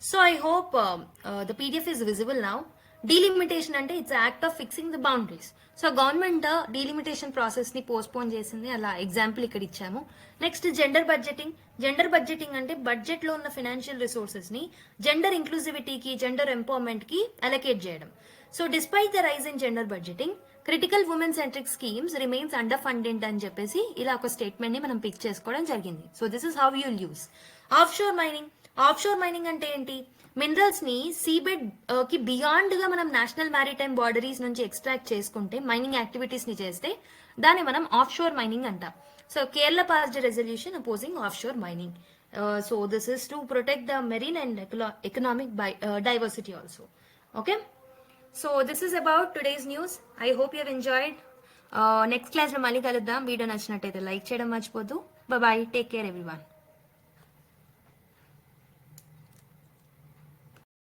So I hope the PDF is visible now. Delimitation అంటే it's act of fixing the boundaries. So government delimitation process ని పోస్ట్పోన్ చేసింది, అలా ఎగ్జాంపుల్ ఇక్కడ ఇచ్చాము. Next gender budgeting. Gender budgeting అంటే బడ్జెట్ లో ఉన్న ఫైనాన్షియల్ రిసోర్సెస్ ని జెండర్ ఇంక్లూసివిటీకి, జెండర్ ఎంపవర్మెంట్ కి అలొకేట్ చేయడం. So despite the rise in gender budgeting, critical women centric schemes remains underfunded అని చెప్పేసి ఇలా ఒక స్టేట్మెంట్ ని మనం పిక్ చేసుకోవడం జరిగింది. So this is how you'll use. Offshore mining. Offshore mining అంటే ఏంటి? మినరల్స్ ని సీబెడ్ కి బియాండ్ గా మనం నేషనల్ మ్యారిటైమ్ బార్డరీస్ నుంచి ఎక్స్ట్రాక్ట్ చేసుకుంటే, మైనింగ్ యాక్టివిటీస్ ని చేస్తే దాన్ని మనం ఆఫ్షోర్ మైనింగ్ అంటాం. So Kerala passed resolution opposing offshore mining. So this is to protect the marine and economic diversity also. Okay, so this is about today's news. I hope you have enjoyed. Next class లో మళ్ళీ కలుద్దాం. వీడియో నచ్చినట్టయితే లైక్ చేయడం మర్చిపోద్దు. Bye, take care everyone.